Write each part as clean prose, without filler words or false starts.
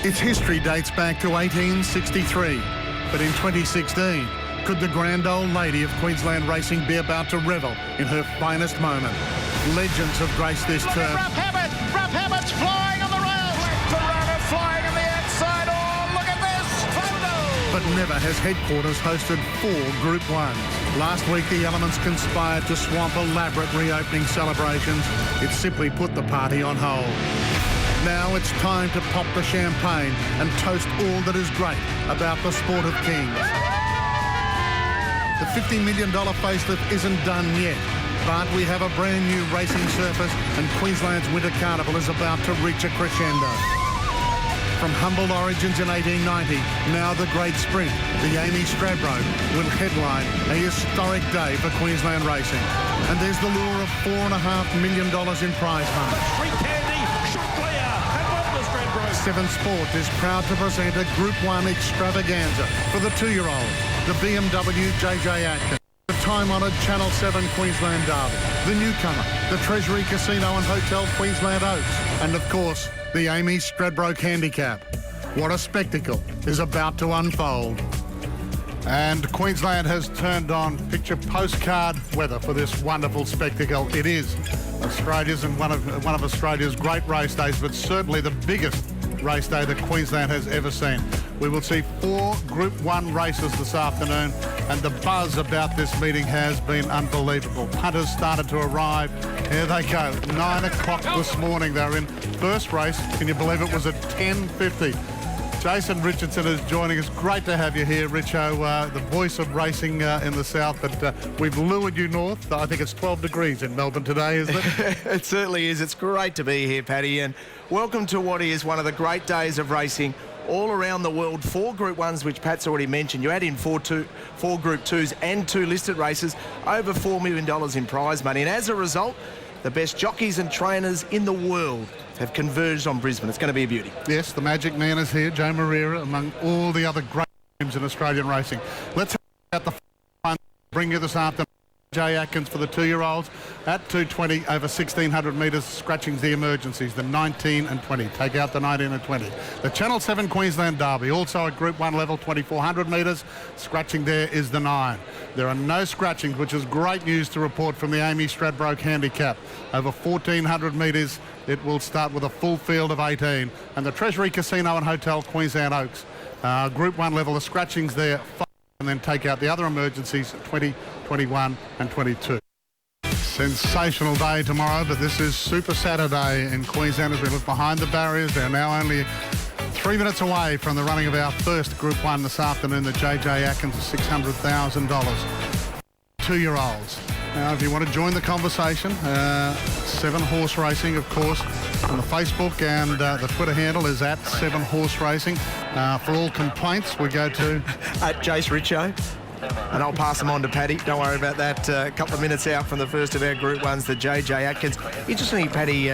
Its history dates back to 1863, but in 2016, could the grand old lady of Queensland racing be about to revel in her finest moment? Legends have graced this turf. Rough Habit's flying on the rails. Corona flying on the outside. Oh, look at this. But never has headquarters hosted 4 Group 1s. Last week, the elements conspired to swamp elaborate reopening celebrations. It simply put the party on hold. Now it's time to pop the champagne and toast all that is great about the sport of kings. The $50 million facelift isn't done yet, but we have a brand new racing surface and Queensland's Winter Carnival is about to reach a crescendo. From humble origins in 1890, now the great sprint, the Amy Stradbroke, will headline a historic day for Queensland racing. And there's the lure of $4.5 million in prize money. Seven Sport is proud to present a Group 1 extravaganza for the 2-year-olds, the BMW JJ Atkins, the time-honoured Channel 7 Queensland Derby, the newcomer, the Treasury Casino and Hotel Queensland Oaks, and of course, the Amy Stradbroke Handicap. What a spectacle is about to unfold. And Queensland has turned on picture postcard weather for this wonderful spectacle. It is Australia's and one of Australia's great race days, but certainly the biggest race day that Queensland has ever seen. We will see 4 Group 1 races this afternoon, and the buzz about this meeting has been unbelievable. Punters started to arrive. Here they go. 9 o'clock this morning. They're in first race. Can you believe it was at 10:50? Jason Richardson is joining us. Great to have you here, Richo, the voice of racing in the south. But we've lured you north. I think it's 12 degrees in Melbourne today, isn't it? It certainly is. It's great to be here, Paddy, and welcome to what is one of the great days of racing all around the world. 4 Group 1s, which Pat's already mentioned. You add in 4 Group 2s and 2 listed races, over $4 million in prize money. And as a result, the best jockeys and trainers in the world have converged on Brisbane. It's going to be a beauty. Yes, the Magic Man is here, Joe Moreira, among all the other great names in Australian racing. Let's have about the fun. Bring you this afternoon. Jay Atkins for the 2-year-olds at 2:20 over 1,600 metres, scratching the emergencies, the 19 and 20. Take out the 19 and 20. The Channel 7 Queensland Derby, also at Group 1 level, 2,400 metres. Scratching there is the 9. There are no scratchings, which is great news to report from the Amy Stradbroke Handicap. Over 1,400 metres, it will start with a full field of 18. And the Treasury Casino and Hotel Queensland Oaks, Group 1 level, the scratchings there, 5, and then take out the other emergencies, 20, 21 and 22. Sensational day tomorrow, but this is Super Saturday in Queensland as we look behind the barriers. They're now only 3 minutes away from the running of our first Group 1 this afternoon, the JJ Atkins of $600,000. 2-year-olds. Now, if you want to join the conversation, 7 Horse Racing, of course, on the Facebook, and the Twitter handle is at 7 Horse Racing. For all complaints, we go to at Jace Richo. And I'll pass them on to Paddy. Don't worry about that. A couple of minutes out from the first of our Group 1s, the JJ Atkins. Interestingly, Paddy,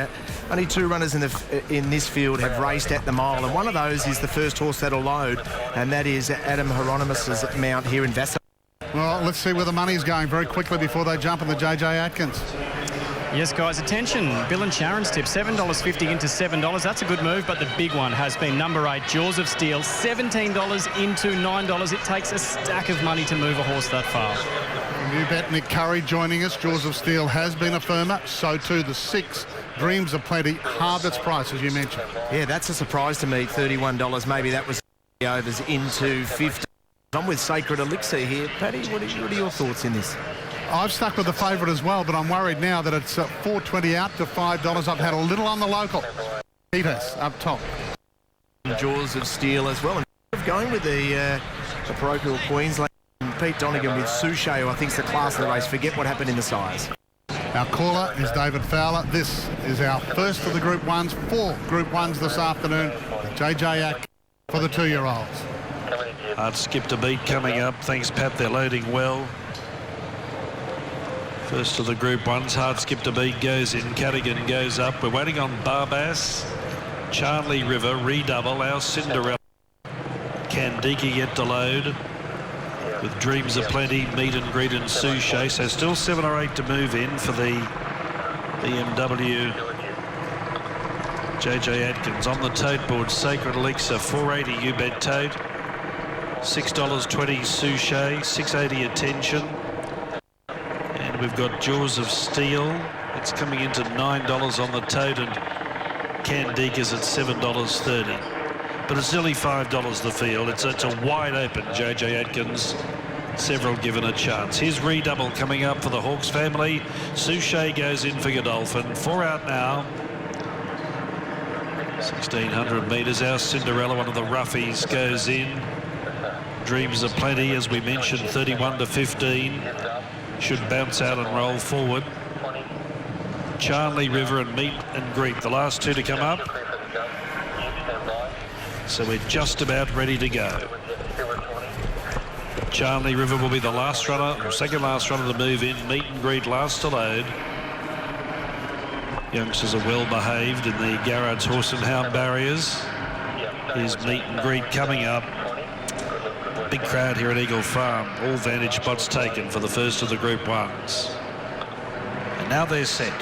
only 2 runners in this field have raced at the mile, and one of those is the first horse that'll load, and that is Adam Hieronymus's mount here in Vassar. Well, let's see where the money's going very quickly before they jump on the JJ Atkins. Yes, guys, attention. Bill and Sharon's tip, $7.50 into $7. That's a good move, but the big one has been number 8, Jaws of Steel, $17 into $9. It takes a stack of money to move a horse that far. New bet, Nick Curry joining us. Jaws of Steel has been a firmer. So too the 6, Dreams of Plenty, halved its price, as you mentioned. Yeah, that's a surprise to me, $31. Maybe that was overs into $50. I'm with Sacred Elixir here. Paddy, what are your thoughts in this? I've stuck with the favourite as well, but I'm worried now that it's $4.20 out to $5. I've had a little on the local. Peters up top. Jaws of Steel as well. And going with the parochial Queensland, Pete Donegan with Suchet, who I think is the class of the race. Forget what happened in the size. Our caller is David Fowler. This is our first of the Group 1s, 4 Group 1s this afternoon. JJ Atkins for the 2-year-olds. Hard skip to beat coming up. Thanks, Pat. They're loading well. First of the Group 1s, hard skip to beat goes in. Cadigan goes up. We're waiting on Barbas, Charlie River, Redouble, our Cinderella. Can Deaky get to load? With Dreams of Plenty, Meet and Greet and Suchet. So still 7 or 8 to move in for the BMW JJ Atkins on the tote board. Sacred Elixir, $4.80 you bet tote. $6.20 Souchet, $6.80 Attention. And we've got Jaws of Steel. It's coming into $9 on the tote, and Candika's at $7.30. But it's nearly $5 the field. It's a wide open JJ Atkins. Several given a chance. Here's Redouble coming up for the Hawks family. Souchet goes in for Godolphin. 4 out now. 1,600 metres. Our Cinderella, one of the roughies, goes in. Dreams of Plenty, as we mentioned, 31 to 15. Should bounce out and roll forward. Charnley River and Meet and Greet, the last two to come up. So we're just about ready to go. Charnley River will be the last runner, or second last runner to move in. Meet and Greet last to load. Youngsters are well behaved in the Garrard's Horse and Hound barriers. Here's Meet and Greet coming up. Big crowd here at Eagle Farm. All vantage spots taken for the first of the Group 1s. And now they're set.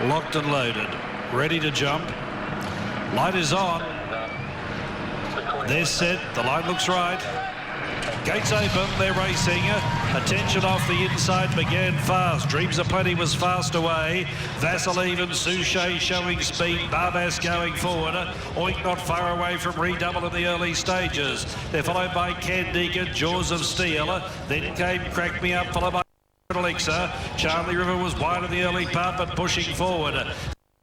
Locked and loaded. Ready to jump. Light is on. They're set. The line looks right. Gates open, they're racing. Attention off the inside began fast. Dreams of Plenty was fast away. Vaseline and Souchet showing speed. Barbas going forward. Oink not far away from Redouble in the early stages. They're followed by Candika, Jaws of Steel. Then came Crack Me Up, followed by Elixir. Charnley River was wide in the early part, but pushing forward.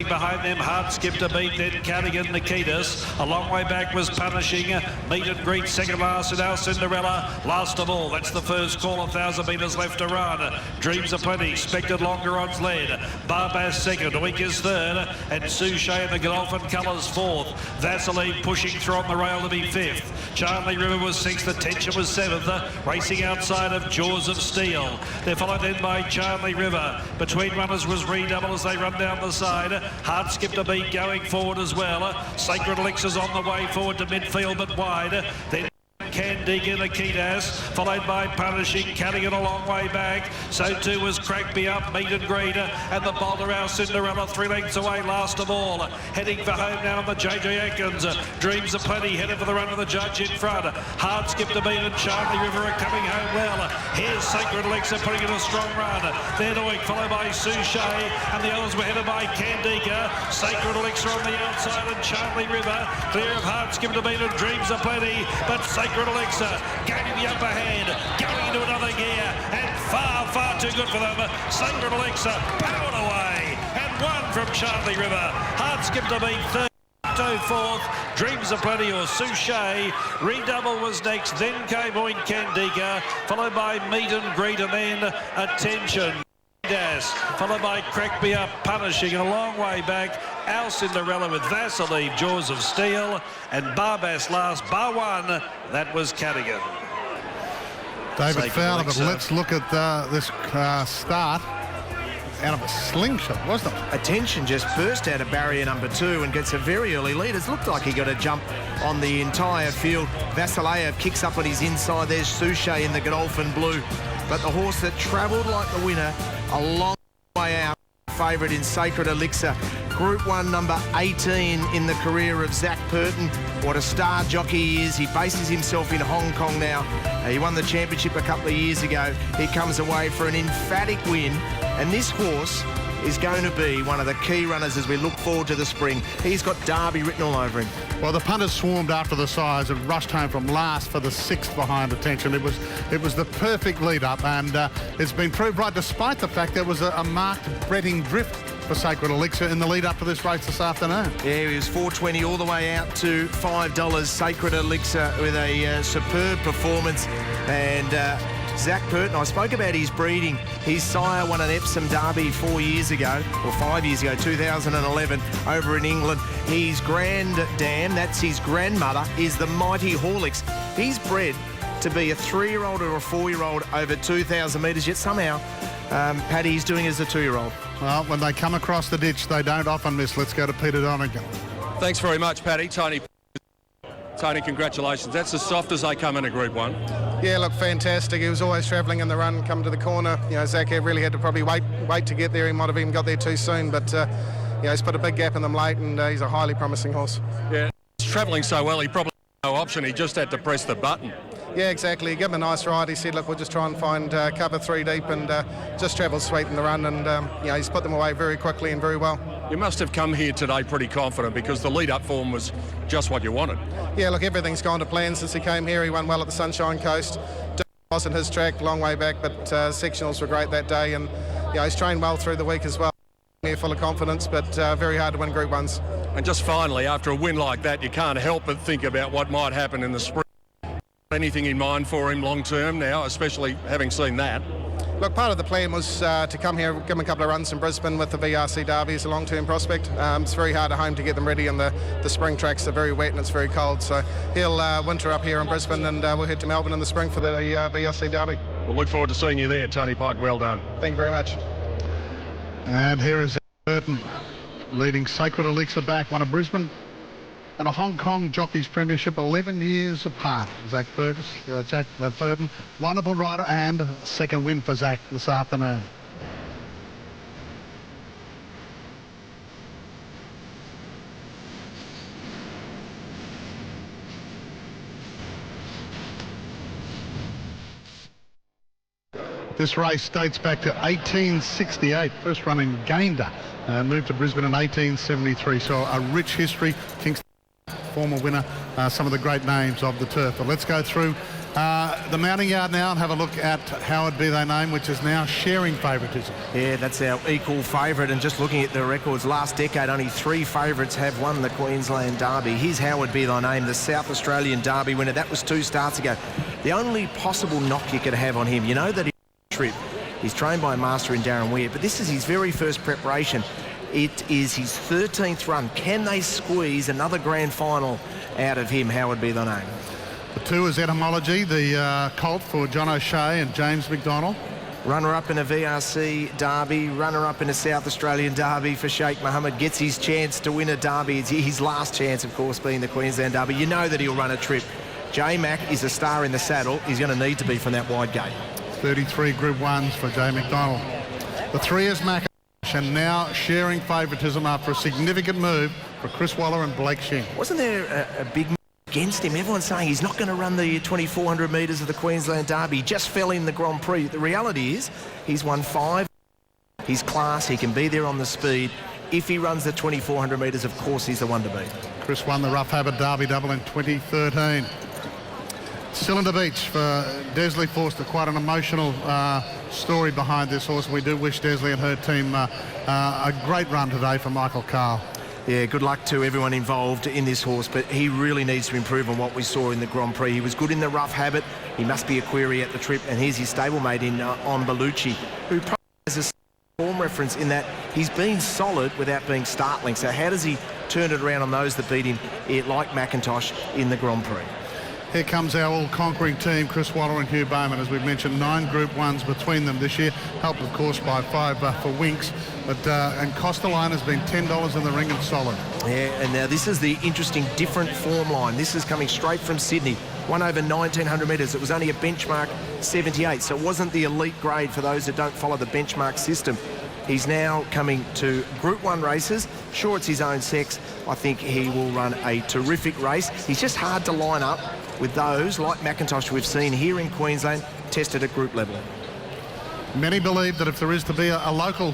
Behind them, Hard skipped a beat, then Cadigan, Nikitas. A long way back was Punishing. Meet and Greet second last, and our Cinderella last of all. That's the first call, 1,000 metres left to run. Dreams of Plenty, expected longer odds led. Barbas second, Oink is third, and Souchet and the Godolphin colours fourth. Vaseline pushing through on the rail to be fifth. Charnley River was sixth, Attention was seventh, racing outside of Jaws of Steel. They're followed then by Charnley River. Between runners was Redouble as they run down the side. Hard skipped a beat going forward as well. Sacred Elixir's on the way forward to midfield but wide. Then Candika, Nikitas, followed by Punishing, Cadigan a long way back. So too was Crack Me Up, Meet and Greet, and the Boulder, our Cinderella, 3 lengths away last of all. Heading for home now on the JJ Atkins. Dreams of Plenty headed for the run of the judge in front. Hard skipped a beat and Charnley River are coming home well. Here's Sacred Elixir putting in a strong run. Then Oink, followed by Souchet, and the others were headed by Candika. Sacred Elixir on the outside and Charnley River clear of Hard skipped a beat and Dreams of Plenty, but Sacred Elixir gaining the upper hand, going into another gear, and far, far too good for them. Sacred Elixir powered away, and one from Charnley River. Hard skipped a beat third. Fourth, Dreams of Plenty or Souchet. Redouble was next, then came Oink Candika, followed by Meet and Greet, and then Attention. Followed by Crack Me Up, Punishing a long way back. Our Cinderella with Vaseline, Jaws of Steel, and Barbas last, bar one. That was Cadigan. David Fowler, but let's look at this start. Out of a slingshot, wasn't it? Attention just burst out of barrier number 2 and gets a very early lead. It looked like he got a jump on the entire field. Vasileyev kicks up on his inside. There's Souchet in the Godolphin blue. But the horse that travelled like the winner a long way out, favourite in Sacred Elixir. Group 1, number 18 in the career of Zach Purton. What a star jockey he is. He bases himself in Hong Kong now. He won the championship a couple of years ago. He comes away for an emphatic win. And this horse is going to be one of the key runners as we look forward to the spring. He's got Derby written all over him. Well, the punters swarmed after the size and rushed home from last for the 6th behind Attention. It was the perfect lead-up, and it's been proved right despite the fact there was a marked betting drift for Sacred Elixir in the lead-up to this race this afternoon. Yeah, he was $4.20 all the way out to $5. Sacred Elixir with a superb performance. And Zach Purton, I spoke about his breeding. His sire won an Epsom Derby 4 years ago, or 5 years ago, 2011, over in England. His granddam, that's his grandmother, is the mighty Horlicks. He's bred to be a 3-year-old or a 4-year-old over 2,000 metres, yet somehow Paddy's doing it as a 2-year-old. Well, when they come across the ditch, they don't often miss. Let's go to Peter Donegan. Thanks very much, Paddy. Tony, congratulations. That's as soft as they come in a Group 1. Yeah, look, fantastic. He was always travelling in the run, come to the corner. You know, Zach really had to probably wait to get there. He might have even got there too soon, but he's put a big gap in them late, and he's a highly promising horse. Yeah, he's travelling so well, he probably had no option. He just had to press the button. Yeah, exactly. He gave him a nice ride. He said, look, we'll just try and find cover 3 deep, and just travel sweet in the run, and he's put them away very quickly and very well. You must have come here today pretty confident because the lead-up form was just what you wanted. Yeah, look, everything's gone to plan since he came here. He won well at the Sunshine Coast. Wasn't his track, long way back, but sectionals were great that day, and he's trained well through the week as well. Here full of confidence, but very hard to win Group 1s. And just finally, after a win like that, you can't help but think about what might happen in the spring. Anything in mind for him long term now, especially having seen that? Look, part of the plan was to come here, give him a couple of runs in Brisbane with the VRC Derby as a long-term prospect. It's very hard at home to get them ready, and the spring tracks are very wet and it's very cold. So he'll winter up here in Brisbane, and we'll head to Melbourne in the spring for the VRC Derby. We'll look forward to seeing you there, Tony Pike. Well done. Thank you very much. And here is Burton leading Sacred Elixir back, one of Brisbane and a Hong Kong Jockeys Premiership 11 years apart. Jack Burton, wonderful rider, and second win for Zach this afternoon. This race dates back to 1868, first run in Gayndah, moved to Brisbane in 1873, so a rich history. Kingston, former winner, some of the great names of the turf. But let's go through the mounting yard now and have a look at Howard Be Thy Name, which is now sharing favouritism. Yeah, that's our equal favourite, and just looking at the records, last decade only 3 favourites have won the Queensland Derby. Here's Howard Be Thy Name, the South Australian Derby winner. That was 2 starts ago. The only possible knock you could have on him, you know that trip. He's trained by a master in Darren Weir, but this is his very first preparation. It is his 13th run. Can they squeeze another grand final out of him? Howard Be Thy Name. The 2 is Etymology, the colt for John O'Shea and James McDonald. Runner-up in a VRC Derby, runner-up in a South Australian Derby for Sheikh Mohammed. Gets his chance to win a Derby. It's his last chance, of course, being the Queensland Derby. You know that he'll run a trip. J-Mac is a star in the saddle. He's going to need to be from that wide gate. 33 Group 1s for J. McDonald. The 3 is Macintosh, and now sharing favouritism after a significant move for Chris Waller and Blake Shing. Wasn't there a big move against him? Everyone's saying he's not going to run the 2,400 metres of the Queensland Derby. He just fell in the Grand Prix. The reality is he's won 5. His class, he can be there on the speed. If he runs the 2,400 metres, of course, he's the one to beat. Chris won the Rough Habit Derby double in 2013. Cylinder Beach for Desley Forster. Quite an emotional story behind this horse. We do wish Desley and her team a great run today for Michael Carl. Yeah, good luck to everyone involved in this horse, but he really needs to improve on what we saw in the Grand Prix. He was good in the Rough Habit. He must be a query at the trip, and here's his stablemate in on Bellucci, who probably has a form reference in that he's been solid without being startling. So how does he turn it around on those that beat him, like Macintosh, in the Grand Prix? Here comes our all-conquering team, Chris Waller and Hugh Bowman. As we've mentioned, 9 Group 1s between them this year, helped, of course, by 5 for Winks. But and Costaline has been $10 in the ring and solid. Yeah, and now this is the interesting, different form line. This is coming straight from Sydney. Won over 1,900 metres. It was only a benchmark 78, so it wasn't the elite grade for those that don't follow the benchmark system. He's now coming to Group 1 races. Sure, it's his own sex. I think he will run a terrific race. He's just hard to line up with those, like Macintosh, we've seen here in Queensland, tested at group level. Many believe that if there is to be a local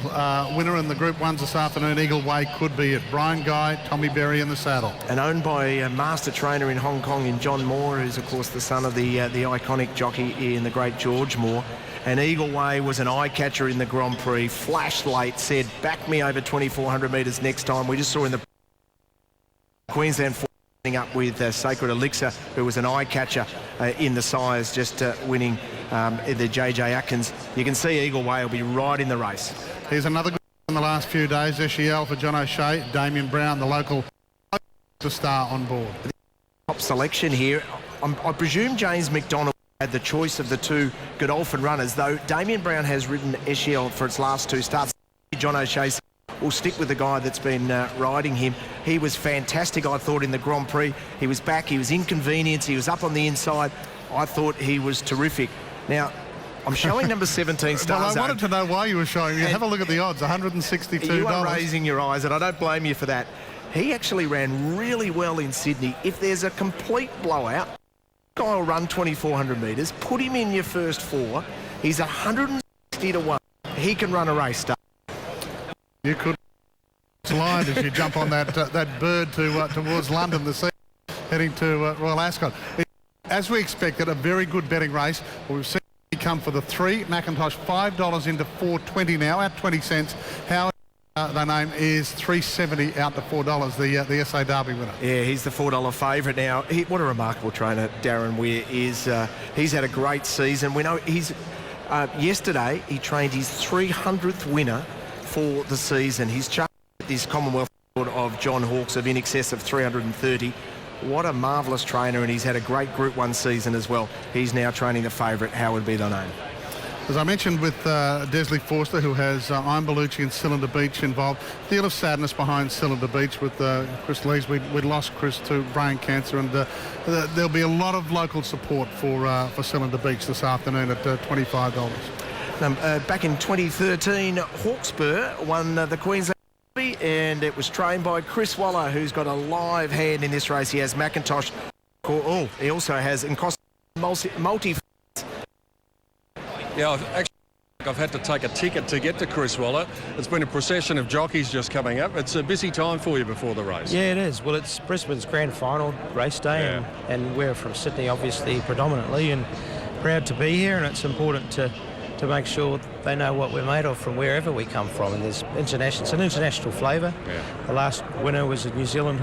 winner in the Group 1s this afternoon, Eagle Way could be it. Brian Guy, Tommy Berry in the saddle. And owned by a master trainer in Hong Kong in John Moore, who's, of course, the son of the iconic jockey in the great George Moore. And Eagle Way was an eye-catcher in the Grand Prix. Flashed late, said, back me over 2,400 metres next time. We just saw in the Queensland up with Sacred Elixir, who was an eye-catcher in the sires, just winning the J.J. Atkins. You can see Eagle Way will be right in the race. Here's another good in the last few days. SEL for John O'Shea. Damien Brown, the local star, on board. Top selection here. I presume James McDonald had the choice of the 2 Godolphin runners, though Damien Brown has ridden SEL for its last 2 starts. John O'Shea will stick with the guy that's been riding him. He was fantastic, I thought, in the Grand Prix. He was back, he was inconvenienced, he was up on the inside. I thought he was terrific. Now, I'm showing number 17, Star Well, I Zone. wanted to know why you were showing me. Have a look at the odds, $162. You are raising your eyes, and I don't blame you for that. He actually ran really well in Sydney. If there's a complete blowout, guy will run 2,400 metres, put him in your first four. He's 160 to 1. He can run a race, Star. You could slide as you jump on that bird towards London this evening, heading to Royal Ascot. As we expected, a very good betting race. We've seen it come for the 3. McIntosh $5 into $4.20 now at 20 cents. Howard, the name is $3.70 out to $4. The SA Derby winner. Yeah, he's the $4 favourite now. What a remarkable trainer Darren Weir is. He's had a great season. We know he's yesterday he trained his 300th winner for the season. He's charged this Commonwealth record of John Hawkes of in excess of 330. What a marvellous trainer, and he's had a great Group 1 season as well. He's now training the favourite, Howard Be Thy Name. As I mentioned with Desley Forster, who has Iron Bellucci and Cylinder Beach involved. Deal of sadness behind Cylinder Beach with Chris Lees. We'd lost Chris to brain cancer, and there'll be a lot of local support for Cylinder Beach this afternoon at $25. Back in 2013, Hawkesbury won the Queensland Derby, and it was trained by Chris Waller, who's got a live hand in this race. He has McIntosh. Oh, he also has Encosta multi. Yeah, I've had to take a ticket to get to Chris Waller. It's been a procession of jockeys just coming up. It's a busy time for you before the race. Yeah, it is. Well, it's Brisbane's grand final race day, and we're from Sydney, obviously, predominantly, and proud to be here, and it's important to make sure they know what we're made of from wherever we come from. And there's it's an international flavour. Yeah. The last winner was a New Zealand.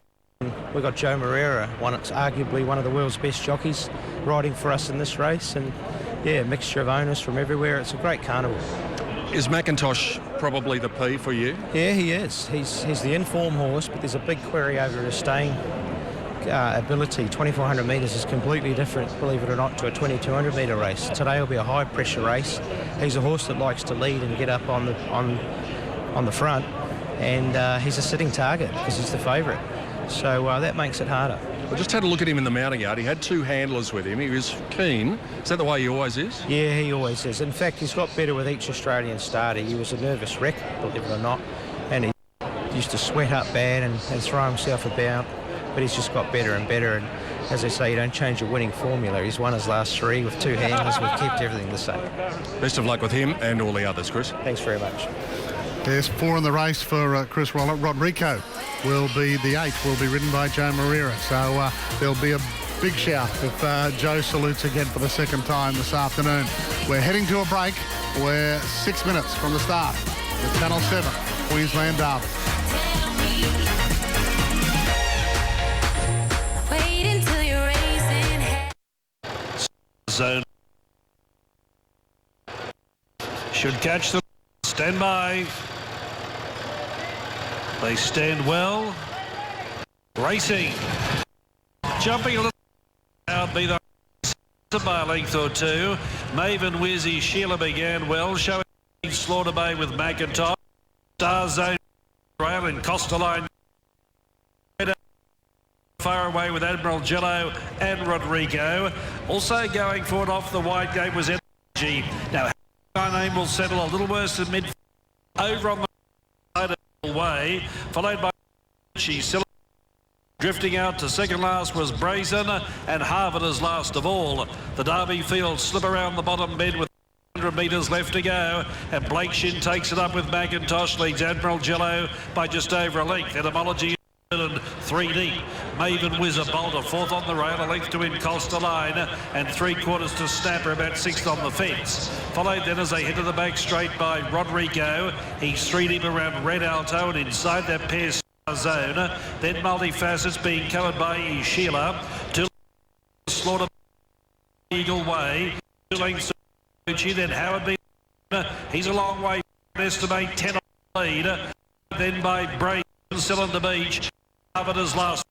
We got Joe Moreira, arguably one of the world's best jockeys, riding for us in this race, and yeah, a mixture of owners from everywhere. It's a great carnival. Is McIntosh probably the P for you? Yeah, he is. He's the inform horse, but there's a big query over his staying ability. 2,400 metres is completely different, believe it or not, to a 2,200 metre race. Today will be a high pressure race. He's a horse that likes to lead and get up on the front, and he's a sitting target because he's the favourite. So that makes it harder. I just had a look at him in the mounting yard. He had 2 handlers with him. He was keen. Is that the way he always is? Yeah, he always is. In fact, he's got better with each Australian starter. He was a nervous wreck, believe it or not, and he used to sweat up bad and throw himself about, but he's just got better and better. And as I say, you don't change a winning formula. He's won his last 3 with 2 handlers. We've kept everything the same. Best of luck with him and all the others, Chris. Thanks very much. There's 4 in the race for Chris Waller. Rodrigo will be the 8, will be ridden by Joe Moreira. So there'll be a big shout if Joe salutes again for the second time this afternoon. We're heading to a break. We're 6 minutes from the start. The Channel 7 Queensland Derby. Wait until you're raising hell. Zone should catch them. Stand by. They stand well. Racing. Jumping a little out. Be the by a length or 2. Maven Wizzy Sheila began well, showing Slaughter Bay with McIntosh. Star Zone Rail and Costaline far away with Admiral Jello and Rodrigo. Also going forward off the wide gate was Energy. Now my name will settle a little worse than mid over on the side of the way, followed by still drifting out to second last was Brazen, and Harvard is last of all. The Derby field slip around the bottom bend with 100 metres left to go, and Blake Shin takes it up with McIntosh, leads Admiral Jello by just over a length. Etymology and 3D. Maven Wizard Boulder 4th on the rail, a length to Costa Line, and 3/4 to Snapper, about 6th on the fence. Followed then as they head to the back straight by Rodrigo. He's 3 deep around Red Alto, and inside that pair zone. Then Multifacets being covered by Sheila. 2 Slaughter Eagle Way. 2 lengths to then Howard B. He's a long way. Estimate 10 on the lead. Then by Brazen, Cylinder Beach. Harvard is last.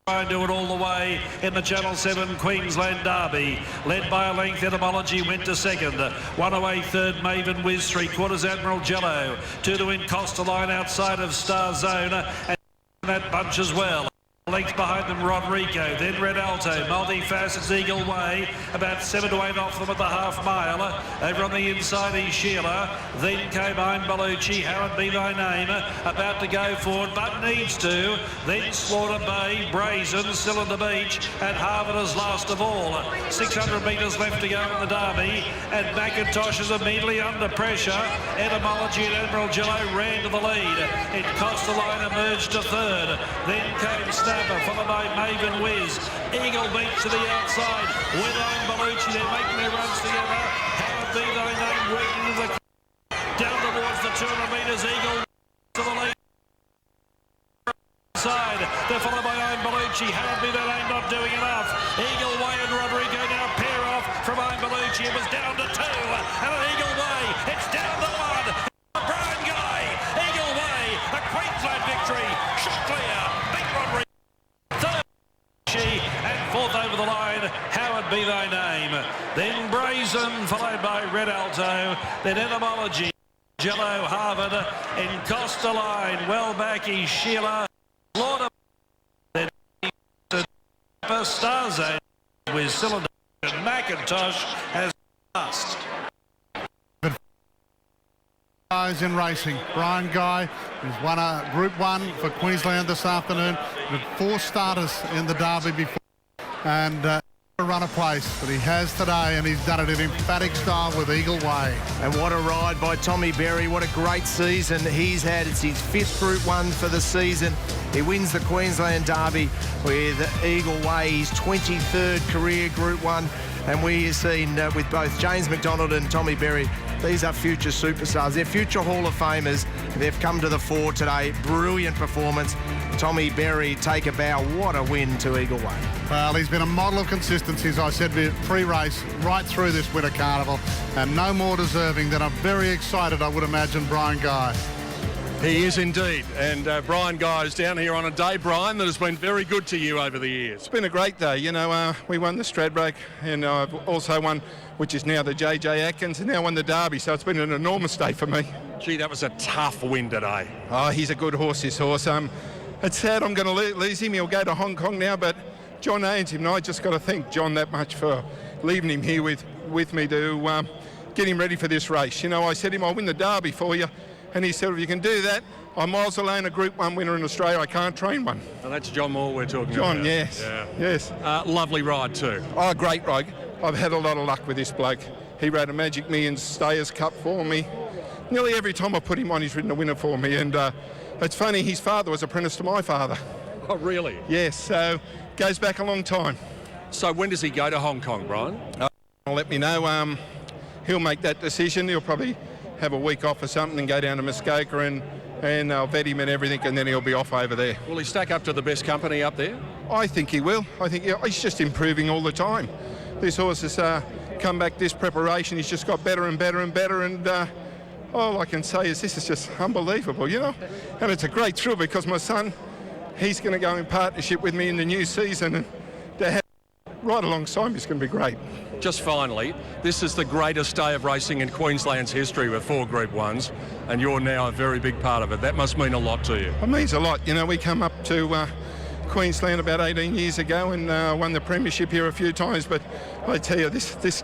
Try and do it all the way in the Channel 7 Queensland Derby. Led by a length, Etymology went to second. 1 away third, Maven Wiz, 3/4 Admiral Jello. 2 to Costa Line outside of Star Zone. And that bunch as well. Length behind them, Rodrigo, then Red Alto, Multifacets, Eagle Way, about 7 to 8 off them at the half mile. Over on the inside is Sheila, then came Iron Bellucci, Howard Be Thy Name, about to go forward, but needs to, then Slaughter Bay, Brazen, still on the beach, and Harvard is last of all. 600 metres left to go in the Derby, and McIntosh is immediately under pressure. Etymology and Admiral Jello ran to the lead. It cost the line, emerged to third, then came Snapper, followed by Maven Wiz. Eagle Beach to the outside. With Iron Bellucci, they're making their runs together. Howard Be Thy Name working to the down towards the 200 metres. Eagle to the lead. Side. They're followed by Iron Bellucci. Howard Be Thy Name not doing enough. Eagle Way and Rodrigo now pair off from Iron Bellucci. It was down to 2. And an Eagle Way. It's down to 1. Brian Guy. Eagle Way. A Queensland victory. Shot clear. Big Rodrigo. And fourth over the line, Howard Be Thy Name. Then Brazen, followed by Red Alto. Then Etymology, Jello, Harvard. In Costa Line, well back is Sheila. Slaughter. Then Starze with Cylinder. McIntosh has passed. Guys in racing. Brian Guy has won a Group 1 for Queensland this afternoon. With 4 starters in the Derby before and a run of place, but he has today, and he's done it in emphatic style with Eagle Way. And what a ride by Tommy Berry. What a great season he's had. It's his 5th Group 1 for the season. He wins the Queensland Derby with Eagle Way, his 23rd career Group 1. And we have seen with both James McDonald and Tommy Berry, these are future superstars. They're future Hall of Famers. They've come to the fore today. Brilliant performance. Tommy Berry, take a bow. What a win to Eagle Way. Well, he's been a model of consistency, as I said, pre-race, right through this Winter Carnival, and no more deserving than a very excited, I would imagine, Brian Guy. He is indeed. And Brian Guy is down here on a day, Brian, that has been very good to you over the years. It's been a great day. You know, we won the Stradbroke, and I've also won, which is now the JJ Atkins, and now won the Derby, so it's been an enormous day for me. Gee, that was a tough win today. Oh, he's a good horse, this horse. It's sad I'm going to lose him. He'll go to Hong Kong now, but John owns him, and I just got to thank John that much for leaving him here with me to get him ready for this race. You know, I said to him, I'll win the Derby for you. And he said, if you can do that, I'm miles alone a Group 1 winner in Australia. I can't train one. And that's John Moore we're talking about. John, yes. Yeah. Yes. Lovely ride too. Oh, great ride. I've had a lot of luck with this bloke. He rode a Magic Millions Stayers Cup for me. Nearly every time I put him on, he's ridden a winner for me. And it's funny, his father was apprentice to my father. Oh, really? Yes, so goes back a long time. So when does he go to Hong Kong, Brian? Let me know. He'll make that decision. He'll probably have a week off or something and go down to Muskoka and I'll vet him and everything, and then he'll be off over there. Will he stack up to the best company up there? I think he will. I think he's just improving all the time. This horse has come back this preparation. He's just got better and better and better, and all I can say is this is just unbelievable, you know. And it's a great thrill because my son, he's going to go in partnership with me in the new season, and to have right alongside me is going to be great. Just finally, this is the greatest day of racing in Queensland's history with 4 Group 1s, and you're now a very big part of it. That must mean a lot to you. It means a lot. You know, we come up to Queensland about 18 years ago and won the premiership here a few times, but I tell you, this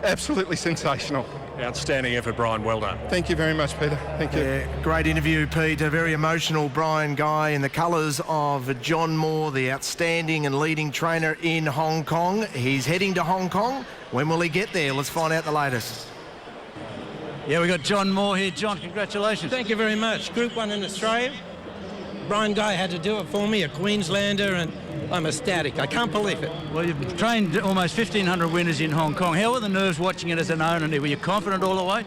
absolutely sensational. Outstanding effort, Brian. Well done. Thank you very much, Peter. Thank you. Yeah, great interview, Pete. A very emotional Brian Guy in the colours of John Moore, the outstanding and leading trainer in Hong Kong. He's heading to Hong Kong. When will he get there? Let's find out the latest. Yeah, we've got John Moore here. John, congratulations. Thank you very much. Group 1 in Australia. Brian Guy had to do it for me, a Queenslander, and I'm ecstatic. I can't believe it. Well, you've trained almost 1,500 winners in Hong Kong. How were the nerves watching it as an owner? Were you confident all the way?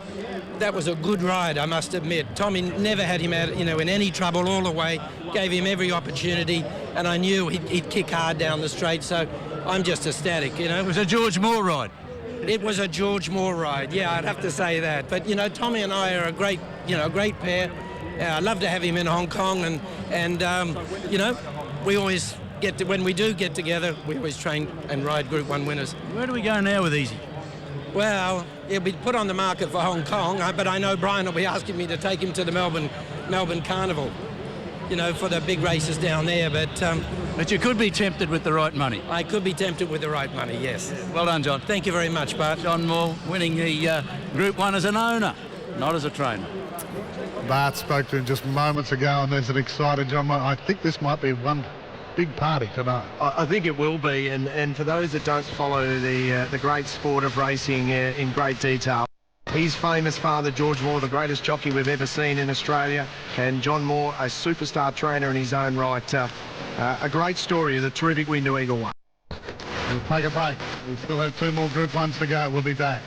That was a good ride, I must admit. Tommy never had him out, in any trouble all the way. Gave him every opportunity, and I knew he'd kick hard down the straight. So I'm just ecstatic. It was a George Moore ride. It was a George Moore ride. Yeah, I'd have to say that. But Tommy and I are a great pair. I'd love to have him in Hong Kong, and we always when we do get together, we always train and ride Group 1 winners. Where do we go now with Easy? Well, he'll be put on the market for Hong Kong, but I know Brian will be asking me to take him to the Melbourne Carnival. you know, for the big races down there. But you could be tempted with the right money. I could be tempted with the right money, yes. Well done, John. Thank you very much, Bart. John Moore winning the Group 1 as an owner, not as a trainer. Bart spoke to him just moments ago, and there's an excited John Moore. I think this might be one big party tonight. I think it will be, and for those that don't follow the great sport of racing in great detail, his famous father, George Moore, the greatest jockey we've ever seen in Australia, and John Moore, a superstar trainer in his own right. A great story of a terrific win to Eagle One. We'll take a break. We still have 2 more Group 1s to go. We'll be back.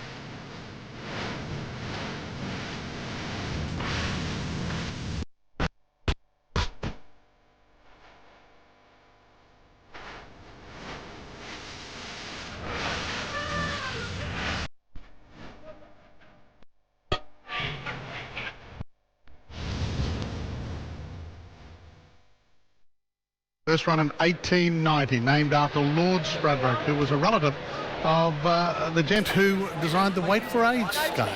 First run in 1890, named after Lord Stradbroke, who was a relative of the gent who designed the weight for age scale.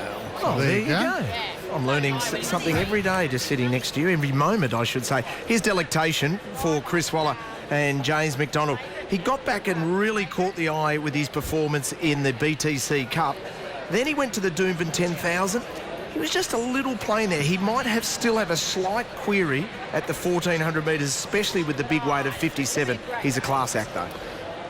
Oh, there you go. I'm learning something every day just sitting next to you, every moment, I should say. Here's delectation for Chris Waller and James McDonald. He got back and really caught the eye with his performance in the BTC Cup. Then he went to the Doomben 10,000. He was just a little plain there. He might still have a slight query at the 1,400 metres, especially with the big weight of 57. He's a class act, though.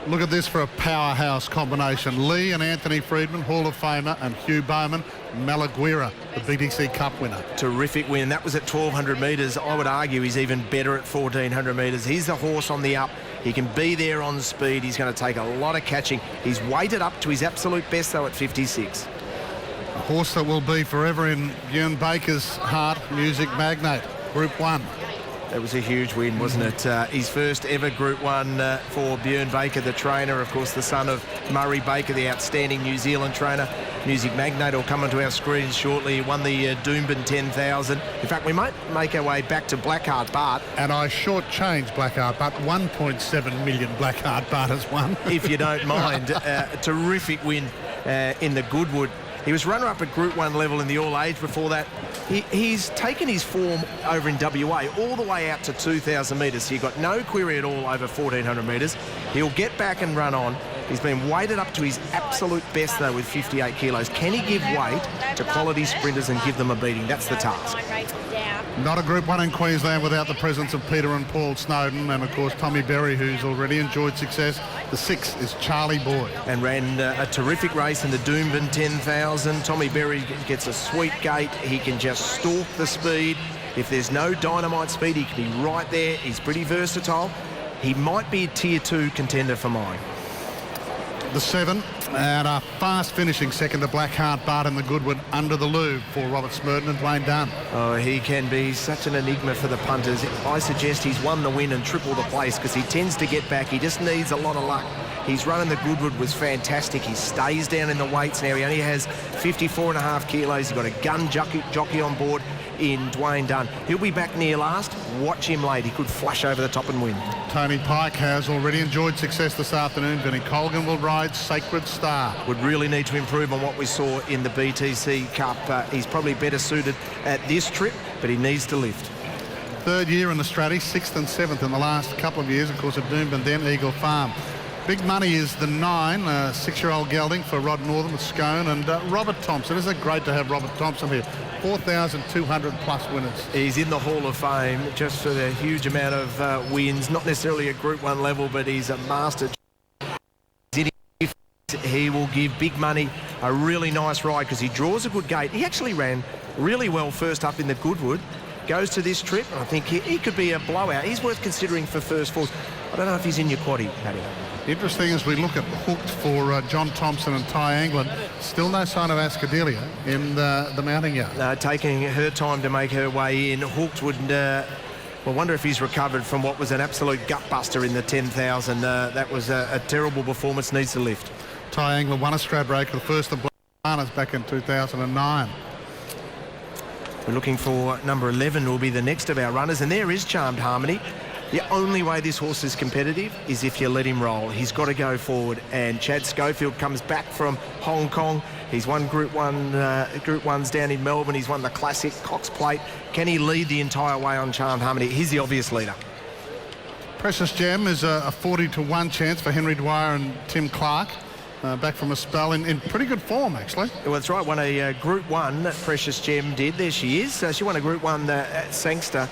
Look at this for a powerhouse combination. Lee and Anthony Friedman, Hall of Famer, and Hugh Bowman, Malaguira, the BTC Cup winner. Terrific win. That was at 1,200 metres. I would argue he's even better at 1,400 metres. He's the horse on the up. He can be there on speed. He's going to take a lot of catching. He's weighted up to his absolute best, though, at 56. A horse that will be forever in Bjorn Baker's heart, Music Magnate, Group 1. That was a huge win, wasn't it? His first ever Group 1 for Bjorn Baker, the trainer, of course, the son of Murray Baker, the outstanding New Zealand trainer. Music Magnate will come onto our screens shortly. He won the Doomben 10,000. In fact, we might make our way back to Blackheart Bart. And I shortchanged Blackheart Bart. 1.7 million Blackheart Bart has won. If you don't mind. A terrific win in the Goodwood. He was runner-up at Group 1 level in the all-age before that. He's taken his form over in WA all the way out to 2,000 metres. So you've got no query at all over 1,400 metres. He'll get back and run on. He's been weighted up to his absolute best, though, with 58 kilos. Can he give weight to quality sprinters and give them a beating? That's the task. Not a Group 1 in Queensland without the presence of Peter and Paul Snowden, and of course Tommy Berry, who's already enjoyed success. The 6 is Charlie Boy. And ran a terrific race in the Doomben 10,000. Tommy Berry gets a sweet gate. He can just stalk the speed. If there's no dynamite speed, he can be right there. He's pretty versatile. He might be a Tier 2 contender for mine. The 7, and a fast finishing second to Blackheart Bart in the Goodwood under the Louvre for Robert Smurden and Dwayne Dunn. Oh, he can be such an enigma for the punters. I suggest he's won the win and triple the place because he tends to get back. He just needs a lot of luck. His run in the Goodwood was fantastic. He stays down in the weights now. He only has 54.5 kilos. He's got a gun jockey on board in Dwayne Dunn. He'll be back near last. Watch him late. He could flash over the top and win. Tony Pike has already enjoyed success this afternoon. Vinnie Colgan will ride Sacred Star. Would really need to improve on what we saw in the BTC Cup. He's probably better suited at this trip, but he needs to lift. 3rd year in the Stratty, 6th and 7th in the last couple of years, of course, at Doomben, then Eagle Farm. Big money is the 9, 6-year-old gelding for Rod Northern with Scone, and Robert Thompson. Isn't it great to have Robert Thompson here? 4,200 plus winners. He's in the Hall of Fame just for the huge amount of wins, not necessarily at Group 1 level, but he's a master. He will give big money a really nice ride because he draws a good gate. He actually ran really well first up in the Goodwood. Goes to this trip. I think he could be a blowout. He's worth considering for first fours. I don't know if he's in your quaddie, Paddy. Interesting as we look at Hooked for John Thompson and Ty Anglin. Still no sign of Ascadelia in the mounting yard. Taking her time to make her way in. Hooked would... Well, wonder if he's recovered from what was an absolute gut-buster in the 10,000. That was a terrible performance. Needs to lift. Ty Anglin won a Stradbroke, the first of Bananas back in 2009. We're looking for number 11, will be the next of our runners, and there is Charmed Harmony. The only way this horse is competitive is if you let him roll. He's got to go forward, and Chad Schofield comes back from Hong Kong. He's won Group 1s down in Melbourne. He's won the Classic, Cox Plate. Can he lead the entire way on Charmed Harmony? He's the obvious leader. Precious Gem is a 40-1 chance for Henry Dwyer and Tim Clark. Back from a spell in pretty good form, actually. Well, that's right. Won a Group 1, Precious Gem did. There she is. She won a Group 1 at Sangster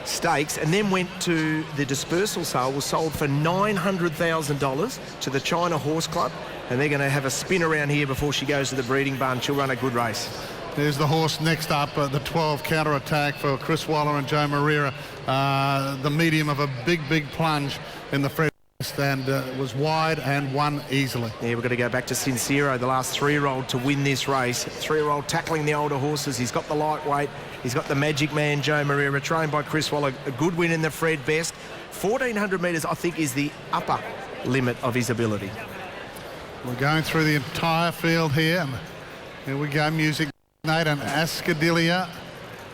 Stakes and then went to the dispersal sale, was sold for $900,000 to the China Horse Club, and they're going to have a spin around here before she goes to the breeding barn. She'll run a good race. There's the horse next up, the 12 counter-attack for Chris Waller and Joe Moreira. The medium of a big plunge in the Fred and was wide and won easily. Yeah, we've got to go back to Sincero, the last 3-year-old to win this race. 3-year-old tackling the older horses. He's got the lightweight. He's got the magic man, Joe Moreira, trained by Chris Waller. A good win in the Fred Best. 1,400 metres, I think, is the upper limit of his ability. We're going through the entire field here. And here we go, music. Nate, and Ascadilia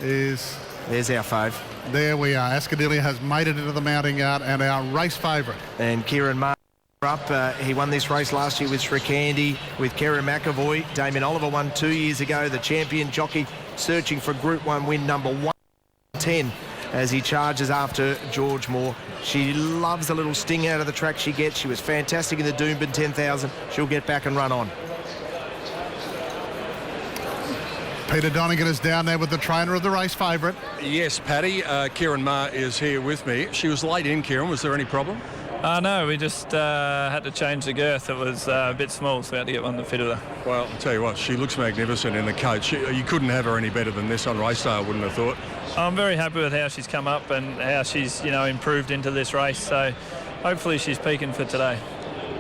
is... There's our fave. There we are. Ascadilia has made it into the mounting yard and our race favourite. And Kieran Marr up. He won this race last year with Srikandy, with Kerry McAvoy. Damien Oliver won 2 years ago. The champion jockey searching for Group 1 win number 110 as he charges after George Moore. She loves a little sting out of the track she gets. She was fantastic in the Doomben 10,000. She'll get back and run on. Peter Donegan is down there with the trainer of the race favourite. Yes, Paddy. Kieran Marr is here with me. She was late in, Kieran. Was there any problem? No, we just had to change the girth. It was a bit small, so we had to get one that fitted her. Well, I'll tell you what, she looks magnificent in the coach. You couldn't have her any better than this on race day, I wouldn't have thought. I'm very happy with how she's come up and how she's, improved into this race. So hopefully she's peaking for today.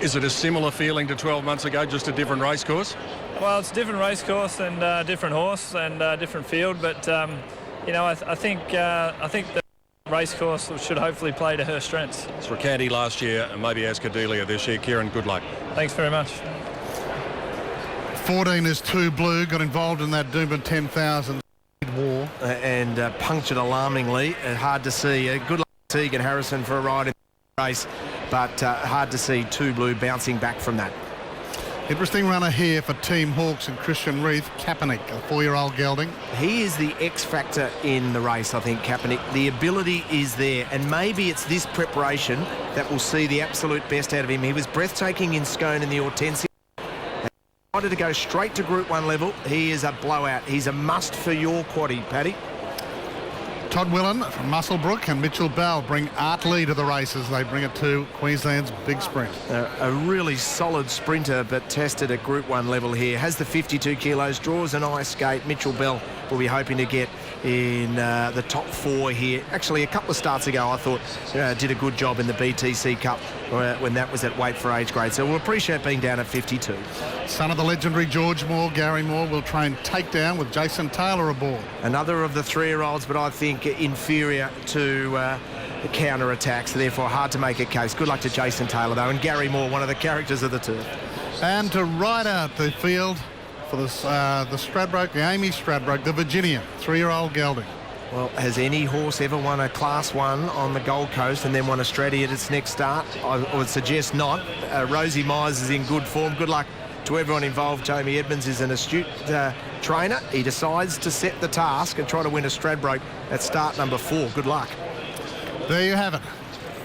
Is it a similar feeling to 12 months ago, just a different race course? Well, it's a different race course and different horse and different field, but I think the race course should hopefully play to her strengths. Srikandy last year and maybe Ascadilia this year. Kieran, good luck. Thanks very much. 14 is 2 Blue, got involved in that Doomben 10,000 war. And punctured alarmingly. Hard to see. Good luck to Tegan Harrison for a ride in the race, but hard to see 2 Blue bouncing back from that. Interesting runner here for Team Hawks and Christian Reith, Kaepernick, a 4-year-old gelding. He is the X factor in the race, I think, Kaepernick. The ability is there, and maybe it's this preparation that will see the absolute best out of him. He was breathtaking in Scone in the Hortensia. Decided to go straight to Group 1 level. He is a blowout. He's a must for your quaddie, Paddy. Todd Willen from Musselbrook and Mitchell Bell bring Art Lee to the races. They bring it to Queensland's big sprint. A really solid sprinter, but tested at Group 1 level here. Has the 52 kilos, draws an ice skate. Mitchell Bell will be hoping to get in the top 4 here. Actually, a couple of starts ago, I thought did a good job in the BTC Cup when that was at weight for age grade. So we'll appreciate being down at 52. Son of the legendary George Moore, Gary Moore, will train takedown with Jason Taylor aboard. Another of the 3-year-olds, but I think inferior to the counter-attacks, therefore hard to make a case. Good luck to Jason Taylor, though, and Gary Moore, one of the characters of the turf. And to ride out the field for the Stradbroke, the Amy Stradbroke, the Virginia, 3-year-old gelding. Well, has any horse ever won a Class 1 on the Gold Coast and then won Australia at its next start? I would suggest not. Rosie Myers is in good form. Good luck to everyone involved. Jamie Edmonds is an astute trainer. He decides to set the task and try to win a Stradbroke at start number 4. Good luck. There you have it.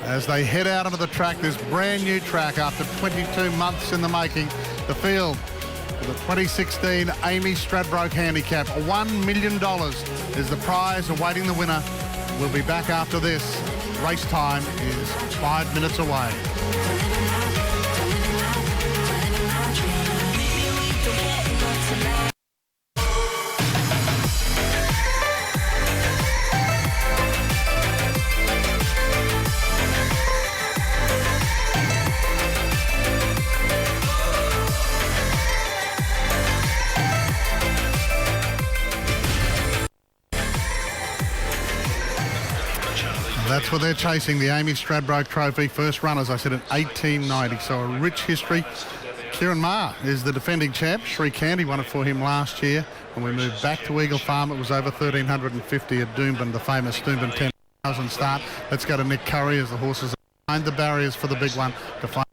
As they head out onto the track, this brand new track after 22 months in the making, the field for the 2016 Amy Stradbroke Handicap. $1 million is the prize awaiting the winner. We'll be back after this. Race time is 5 minutes away. That's what they're chasing, the Amy Stradbroke Trophy. First run, as I said, in 1890, so a rich history. Kieran Marr is the defending champ. Srikandy won it for him last year. When we moved back to Eagle Farm, it was over 1,350 at Doomben, the famous Doomben 10,000 start. Let's go to Nick Curry as the horses are behind the barriers for the big one to find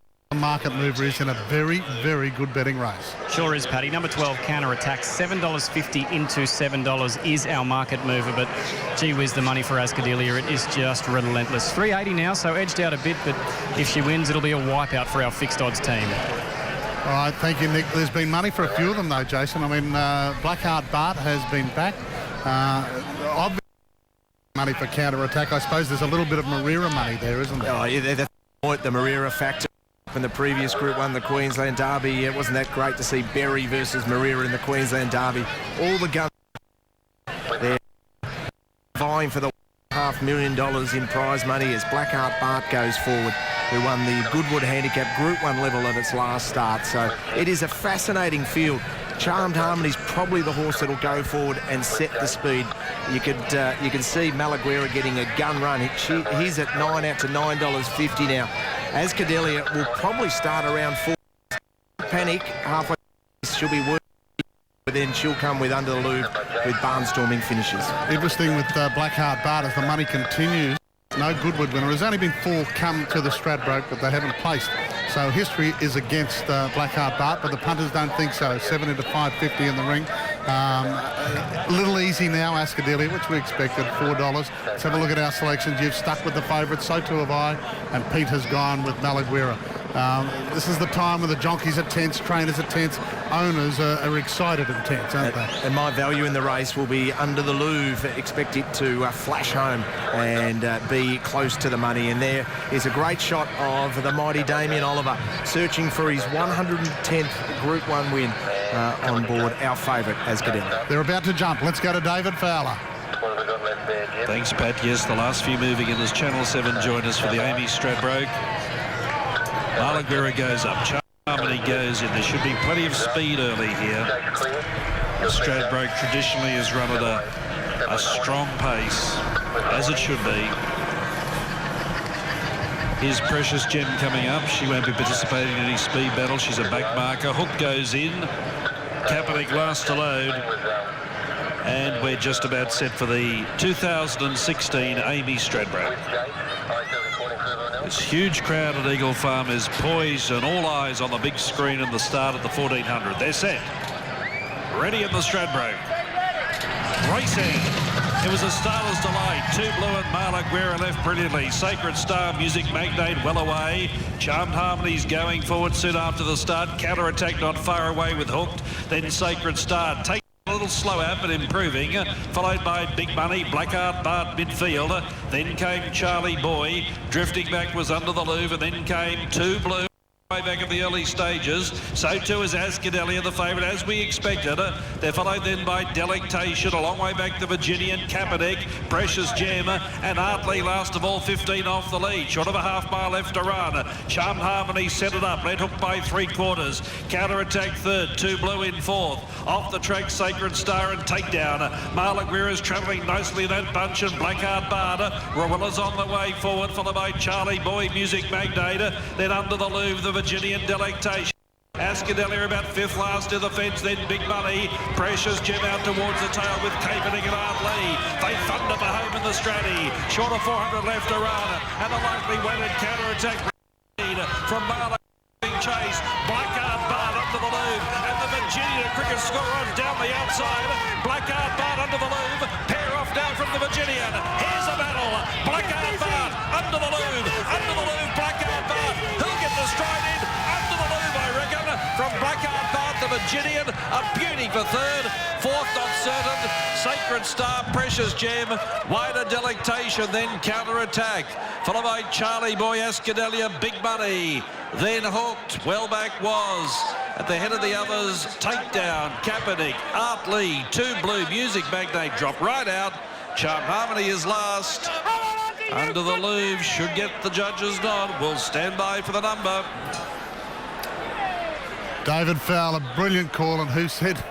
market mover is in a very, very good betting race. Sure is, Paddy. Number 12, Counter Attack, $7.50 into $7 is our market mover, but gee whiz, the money for Ascadelia, it is just relentless. $3.80 now, so edged out a bit, but if she wins, it'll be a wipeout for our fixed odds team. All right, thank you, Nick. There's been money for a few of them, though, Jason. I mean, Blackheart Bart has been back. Obviously, money for Counter Attack. I suppose there's a little bit of Marira money there, isn't there? Oh, yeah, the Marira factor in the previous Group 1, the Queensland Derby. It wasn't that great to see Berry versus Marira in the Queensland Derby. All the guns there vying for the $500,000 in prize money as Blackheart Bart goes forward, who won the Goodwood Handicap Group 1 level at its last start. So it is a fascinating field. Charmed Harmony's probably the horse that'll go forward and set the speed. You can see Malaguera getting a gun run. He's at 9 out to $9.50 now. Ascadelia will probably start around 4. Panic halfway. She'll be working, but then she'll come with Under the Louvre with barnstorming finishes. Interesting with Blackheart Bart as the money continues. No Goodwood winner. There's only been 4 come to the Stradbroke, but they haven't placed. So history is against Blackheart Bart, but the punters don't think so. 7 into $5.50 in the ring. A little easy now, Ascadelia, which we expected, $4. Let's have a look at our selections. You've stuck with the favourites, so too have I, and Pete has gone with Malaguera. This is the time when the jockeys are tense, trainers are tense, owners are excited and tense, aren't they? And my value in the race will be Under the Louvre. Expect it to flash home and be close to the money. And there is a great shot of the mighty Damien Oliver searching for his 110th Group 1 win on board our favourite, Ascadelia. They're about to jump. Let's go to David Fowler. Thanks, Pat. Yes, the last few moving in as Channel 7 join us for the Amy Stradbroke. Malaguera goes up. Harmony goes in. There should be plenty of speed early here. The Stradbroke traditionally has run at a strong pace, as it should be. Here's Precious Gem coming up. She won't be participating in any speed battle. She's a back marker. Hook goes in. Kaepernick last to load. And we're just about set for the 2016 Amy Stradbroke. This huge crowd at Eagle Farm is poised and all eyes on the big screen at the start of the 1400. They're set. Ready in the Stradbroke. Racing. It was a starter's delight. Two Blue and Malaguera left brilliantly. Sacred Star, Music Magnate well away. Charmed Harmony's going forward soon after the start. Counter Attack not far away with Hooked. Then Sacred Star. Take a little slower but improving, followed by Big Money, Blackheart Bart midfield. Then came Charlie Boy. Drifting back was Under the Louvre. Then came Two Blue. Way back at the early stages. So too is Ascadelia, the favourite, as we expected. They're followed then by Delectation, a long way back the Virginian, Kaepernick, Precious Gem, and Artley last of all, 15 off the lead. Short of a half mile left to run. Charmed Harmony set it up, led Hook by 3/4. Counter Attack third, Two Blue in fourth. Off the track, Sacred Star and Takedown. Malaguera's travelling nicely in that bunch, and Blackheart Bart. Rowella's on the way forward, followed by Charlie Boy, Music Magnate. Then Under the Louvre, the Virginian Delectation. Ascadelia about fifth last to the fence, then Big Money. Precious Gem out towards the tail with Kaepernick and Artley. They thunder for home in the Stratty. Short of 400 left to run, and a lightly weighted Counter Attack from Marley chase. Blackheart Bart up to the Louvre, and the Virginia cricket scorer down the outside. Blackheart Bart under the Louvre. Pair off now from the Virginian. Here's a battle. Blackheart Bart under the Louvre. Under the Louvre, Blackheart Bart. Who'll get the stride in? Under the Louvre, I reckon. From Blackheart Bart, the Virginian. A beauty for third. Fourth, not certain. Sacred Star, Precious Gem. Wider Delectation, then Counter Attack. Followed by Charlie Boy, Ascadelia, Big Money. Then Hooked, well back was. At the head of the others, Takedown, Kaepernick, Artley, Two Blue, Music Magnate drop right out. Charmed Harmony is last. Under the Louvre should get the judge's nod. We'll stand by for the number. David Fowler, brilliant call, and who said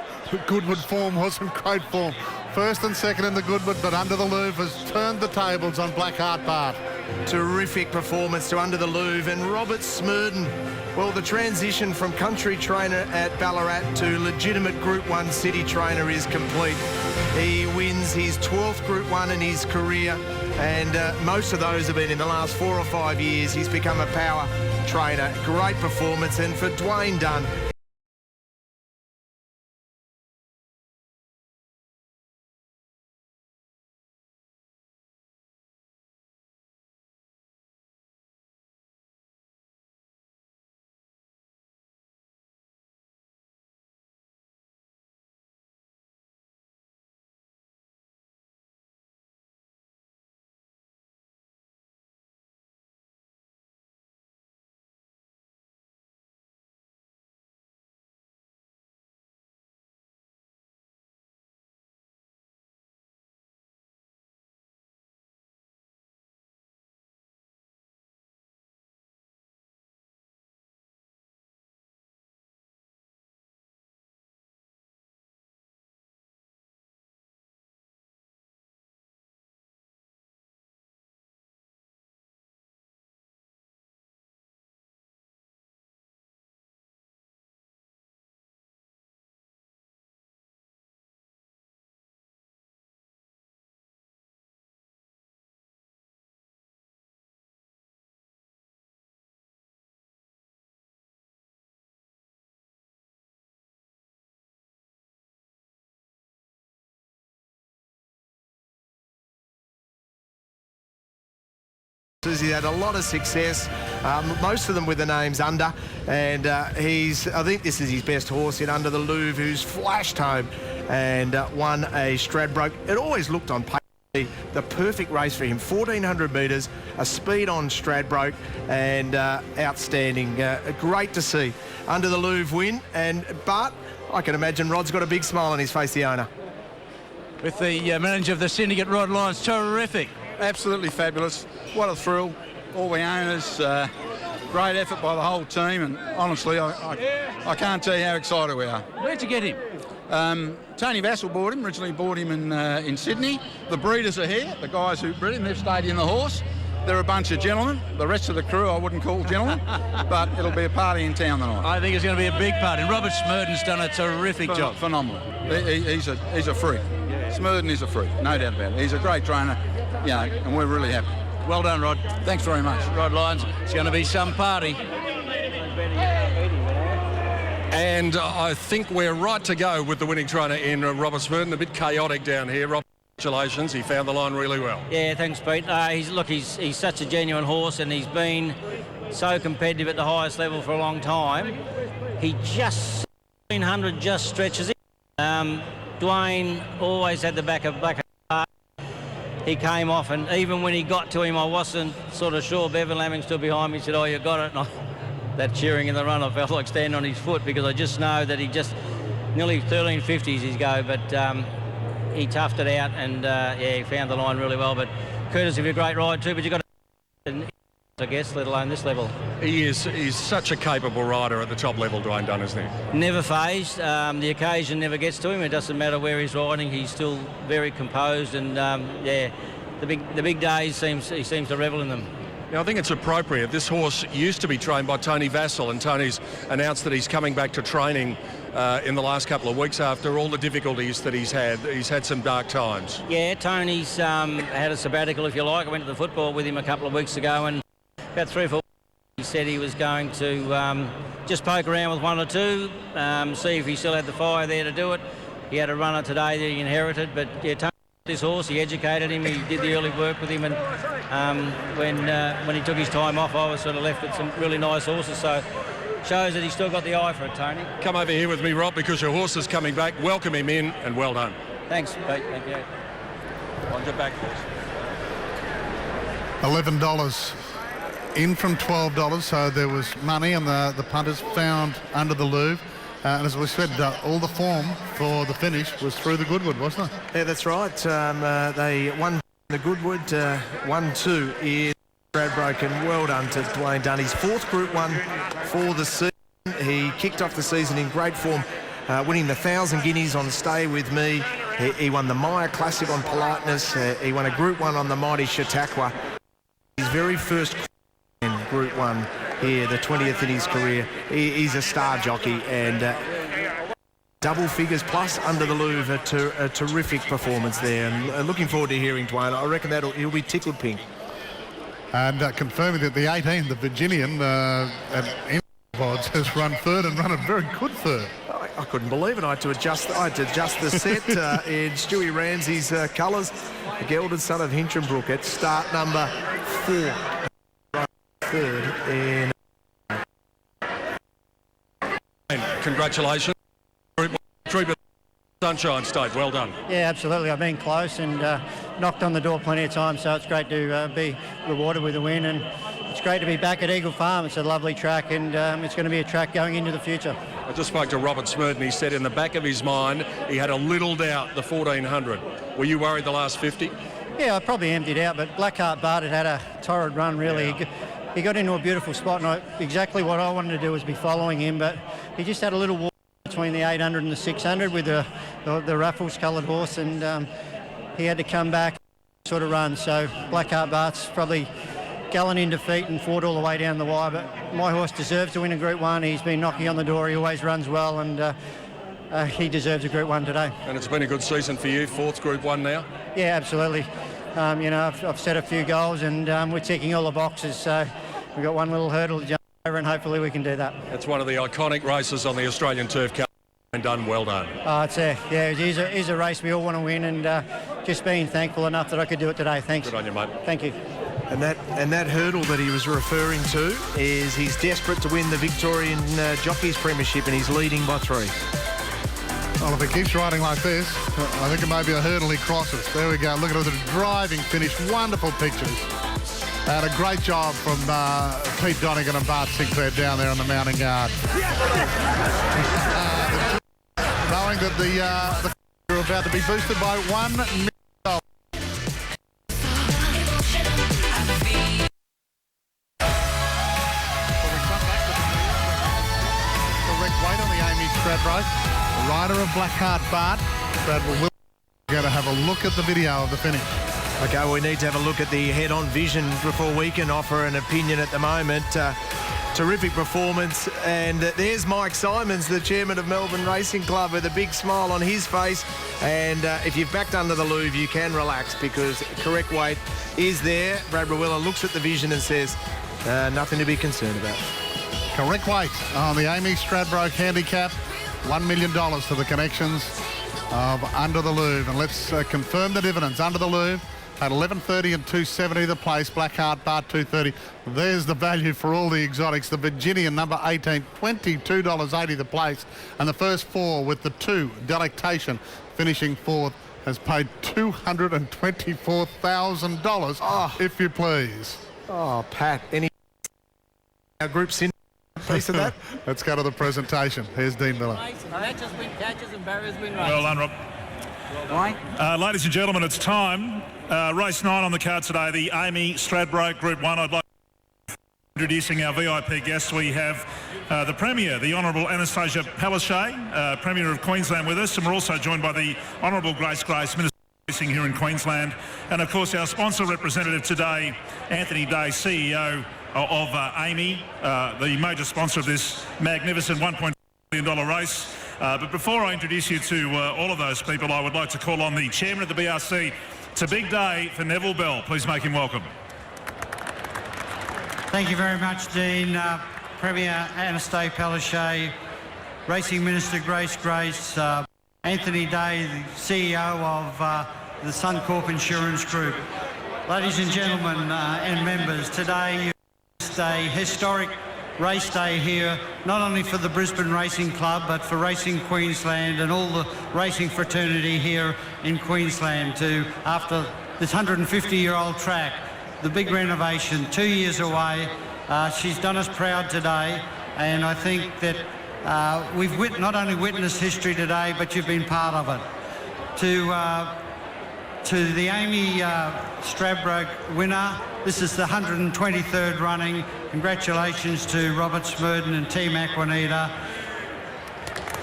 Goodwood form wasn't great form. First and second in the Goodwood, but Under the Louvre has turned the tables on Blackheart Bart. Terrific performance to Under the Louvre, and Robert Smurden. Well, the transition from country trainer at Ballarat to legitimate Group 1 city trainer is complete. He wins his 12th Group 1 in his career. and most of those have been in the last 4 or 5 years. He's become a power trainer. Great performance, and for Dwayne Dunn, he's had a lot of success, most of them with the names under, and I think this is his best horse in Under the Louvre, who's flashed home and won a Stradbroke. It always looked on paper the perfect race for him. 1,400 metres, a speed on Stradbroke, and outstanding. Great to see Under the Louvre win, but I can imagine Rod's got a big smile on his face, the owner. With the manager of the syndicate, Rod Lyons, terrific. Absolutely fabulous. What a thrill. All the owners, great effort by the whole team, and honestly, I can't tell you how excited we are. Where'd you get him? Tony Vassell bought him, originally bought him in Sydney. The breeders are here, the guys who bred him, they've stayed in the horse. They're a bunch of gentlemen. The rest of the crew I wouldn't call gentlemen, but it'll be a party in town tonight. I think it's going to be a big party. Robert Smurden's done a terrific job. Phenomenal. He's a freak. Smurden is a freak, no doubt about it. He's a great trainer, and we're really happy. Well done, Rod. Thanks very much. Rod Lyons, it's going to be some party. And I think we're right to go with the winning trainer in Robert Smurden. A bit chaotic down here. Rob, congratulations. He found the line really well. Yeah, thanks, Pete. He's such a genuine horse, and he's been so competitive at the highest level for a long time. He just 1,600 just stretches it. Dwayne always had the back of he came off, and even when he got to him, I wasn't sort of sure. Bevan Lamming stood behind me and said, "Oh, you got it." And that cheering in the run, I felt like standing on his foot, because I just know that he just nearly 1350s his go, but he toughed it out, and he found the line really well. But courtesy of a great ride too, but you got to, I guess, let alone this level. He's such a capable rider at the top level, Dwayne Dunn, isn't he? Never phased. The occasion never gets to him. It doesn't matter where he's riding. He's still very composed, and the big days he seems to revel in them. Now, I think it's appropriate. This horse used to be trained by Tony Vassell, and Tony's announced that he's coming back to training in the last couple of weeks after all the difficulties that he's had. He's had some dark times. Yeah, Tony's had a sabbatical, if you like. I went to the football with him a couple of weeks ago, and about 3 or 4 weeks he said he was going to just poke around with one or two, see if he still had the fire there to do it. He had a runner today that he inherited, but yeah, Tony, this horse, he educated him, he did the early work with him, and when he took his time off, I was sort of left with some really nice horses, so shows that he's still got the eye for it, Tony. Come over here with me, Rob, because your horse is coming back. Welcome him in, and well done. Thanks, Pete. Thank you. On your back, please. $11 in from $12, so there was money, and the punters found Under the Louvre. And as we said, all the form for the finish was through the Goodwood, wasn't it? Yeah, that's right. They won the Goodwood, 1-2 in Stradbroke, and well done to Dwayne Dunn. His 4th Group 1 for the season. He kicked off the season in great form, winning the 1,000 guineas on Stay With Me. He won the Maya Classic on Politeness. He won a Group 1 on the Mighty Chautauqua. His very first in Group 1 here, the 20th in his career. He's a star jockey, and double figures plus under the Louvre. A terrific performance there, and looking forward to hearing Dwayne. I reckon he'll be tickled pink. And confirming that the 18, the Virginian, at odds has run third and run a very good third. I couldn't believe it. I had to adjust the set in Stewie Ramsey's colours. The gelded son of Hinchinbrook at start number 4. Third in. Congratulations. Trooper Sunshine State, well done. Yeah, absolutely. I've been close and knocked on the door plenty of times, so it's great to be rewarded with a win, and it's great to be back at Eagle Farm. It's a lovely track, and it's going to be a track going into the future. I just spoke to Robert Smurden. He said in the back of his mind he had a little doubt the 1400. Were you worried the last 50? Yeah, I probably emptied out, but Blackheart Bart had a torrid run, really. Yeah. He got into a beautiful spot, and exactly what I wanted to do was be following him, but he just had a little walk between the 800 and the 600 with the Raffles coloured horse, and he had to come back sort of run. So Blackheart Bart's probably gallant in defeat and fought all the way down the wire, but my horse deserves to win a Group 1. He's been knocking on the door. He always runs well, and he deserves a Group 1 today. And it's been a good season for you, 4th Group 1 now? Yeah, absolutely. I've set a few goals, and we're ticking all the boxes, so we've got one little hurdle to jump over, and hopefully we can do that. It's one of the iconic races on the Australian Turf Cup. And done, well done. It is a race we all want to win, and just being thankful enough that I could do it today. Thanks. Good on you, mate. Thank you. And that hurdle that he was referring to is he's desperate to win the Victorian Jockeys Premiership, and he's leading by 3. Well, if he keeps riding like this, I think it may be a hurdle he crosses. There we go. Look at the driving finish. Wonderful pictures. And a great job from Pete Donegan and Bart Sinclair down there on the mounting guard. Knowing that the are about to be boosted by $1 million. Correct weight on the Amy Stradbroke. Rider of Blackheart Bart. We're going to have a look at the video of the finish. Okay, we need to have a look at the head-on vision before we can offer an opinion at the moment. Terrific performance, and there's Mike Simons, the chairman of Melbourne Racing Club, with a big smile on his face. And if you've backed under the Louvre, you can relax because correct weight is there. Brad Rawiller looks at the vision and says, nothing to be concerned about. Correct weight on the Amy Stradbroke handicap, $1 million to the connections of Under the Louvre. And let's confirm the dividends. Under the Louvre at 11.30 and 2.70 the place. Blackheart Bart 2.30. There's the value for all the exotics. The Virginian number 18, $22.80 the place. And the first 4 with the 2 Delectation finishing 4th has paid $224,000. If you please. Oh, Pat, any groups in piece of that? Let's go to the presentation. Here's Dean Miller. Catches win catches and barriers win races. Well done, Rob. Ladies and gentlemen, it's time. Race 9 on the card today, the Amy Stradbroke Group 1. I'd like to introducing our VIP guests. We have the Premier, the Honourable Anastasia Palaszczuk, Premier of Queensland with us, and we're also joined by the Honourable Grace Grace, Minister of Racing here in Queensland. And of course our sponsor representative today, Anthony Day, CEO of Amy, the major sponsor of this magnificent $1.5 million race. But before I introduce you to all of those people, I would like to call on the chairman of the BRC. It's a big day for Neville Bell. Please make him welcome. Thank you very much, Dean. Premier Anastasia Palaszczuk, Racing Minister Grace Grace, Anthony Day, the CEO of the Suncorp Insurance Group. Ladies and gentlemen and members, today is a historic race day here, not only for the Brisbane Racing Club, but for Racing Queensland and all the racing fraternity here in Queensland after this 150-year-old track, the big renovation, 2 years away. She's done us proud today, and I think that we've not only witnessed history today, but you've been part of it. To the Amy Stradbroke winner, this is the 123rd running. Congratulations to Robert Smurden and Team Aquanita.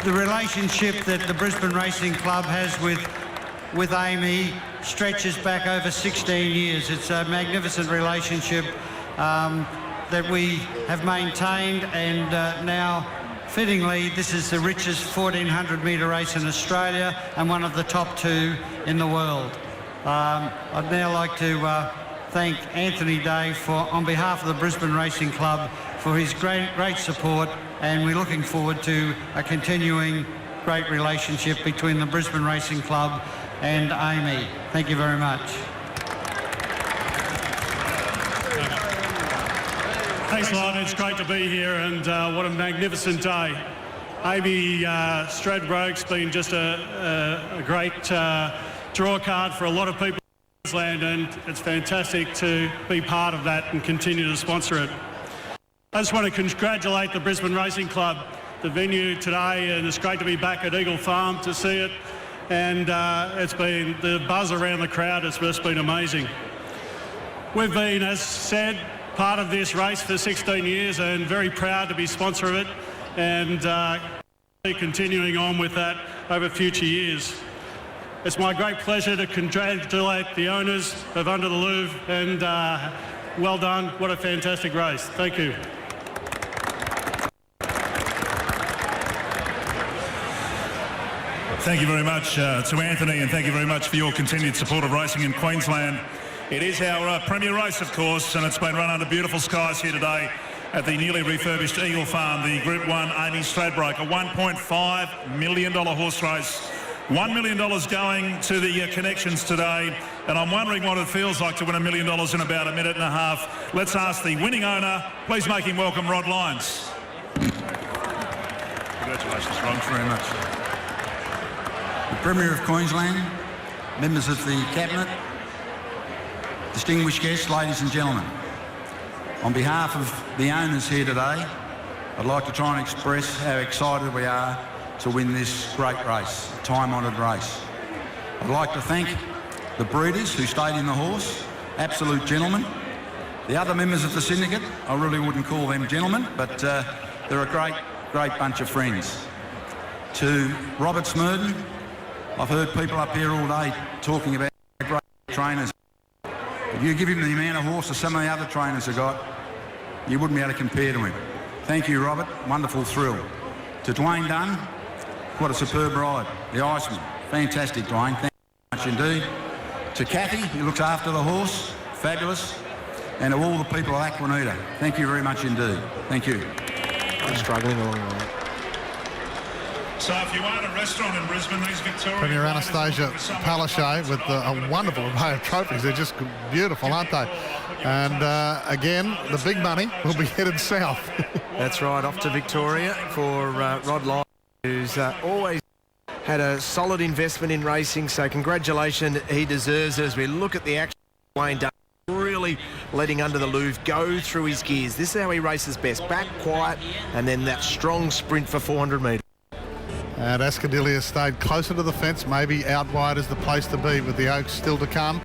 The relationship that the Brisbane Racing Club has with Amy stretches back over 16 years. It's a magnificent relationship that we have maintained, and now Fittingly, this is the richest 1400 metre race in Australia and one of the top 2 in the world. I'd now like to thank Anthony Day on behalf of the Brisbane Racing Club for his great support, and we're looking forward to a continuing great relationship between the Brisbane Racing Club and Amy. Thank you very much. Thanks a lot. It's great to be here, and what a magnificent day. Amy Stradbroke's been just a great draw card for a lot of people in Queensland, and it's fantastic to be part of that and continue to sponsor it. I just want to congratulate the Brisbane Racing Club, the venue today, and it's great to be back at Eagle Farm to see it, and it's been, the buzz around the crowd has just been amazing. We've been, as said, part of this race for 16 years and very proud to be sponsor of it, and continuing on with that over future years. It's my great pleasure to congratulate the owners of Under the Louvre, and well done. What a fantastic race. Thank you. Thank you very much to Anthony, and thank you very much for your continued support of racing in Queensland. It is our premier race, of course, and it's been run under beautiful skies here today at the newly refurbished Eagle Farm, the Group 1 Amy Stradbroke, a $1.5 million horse race. $1 million going to the connections today, and I'm wondering what it feels like to win $1 million in about a minute and a half. Let's ask the winning owner. Please make him welcome, Rod Lyons. Congratulations, Rod. Thanks very much. The Premier of Queensland, members of the Cabinet, distinguished guests, ladies and gentlemen. On behalf of the owners here today, I'd like to try and express how excited we are to win this great race, a time-honoured race. I'd like to thank the breeders who stayed in the horse, absolute gentlemen. The other members of the syndicate, I really wouldn't call them gentlemen, but they're a great bunch of friends. To Robert Smurden, I've heard people up here all day talking about great trainers. If you give him the amount of horses some of the other trainers have got, you wouldn't be able to compare to him. Thank you, Robert. Wonderful thrill. To Dwayne Dunn, what a superb ride. The Iceman. Fantastic, Dwayne. Thank you very much indeed. To Kathy, who looks after the horse. Fabulous. And to all the people of Aquanita, thank you very much indeed. Thank you. I'm struggling along the way. So if you own a restaurant in Brisbane, these Victorian... Premier Anastasia Palaszczuk with a wonderful array of trophies. They're just beautiful, aren't they? And again, the big money will be headed south. That's right, off to Victoria for Rod Lyons, who's always had a solid investment in racing. So congratulations, he deserves it. As we look at the action, Wayne Dunn really letting Under the Louvre go through his gears. This is how he races best. Back, quiet, and then that strong sprint for 400 metres. And Ascadillia stayed closer to the fence, maybe out wide is the place to be with the Oaks still to come.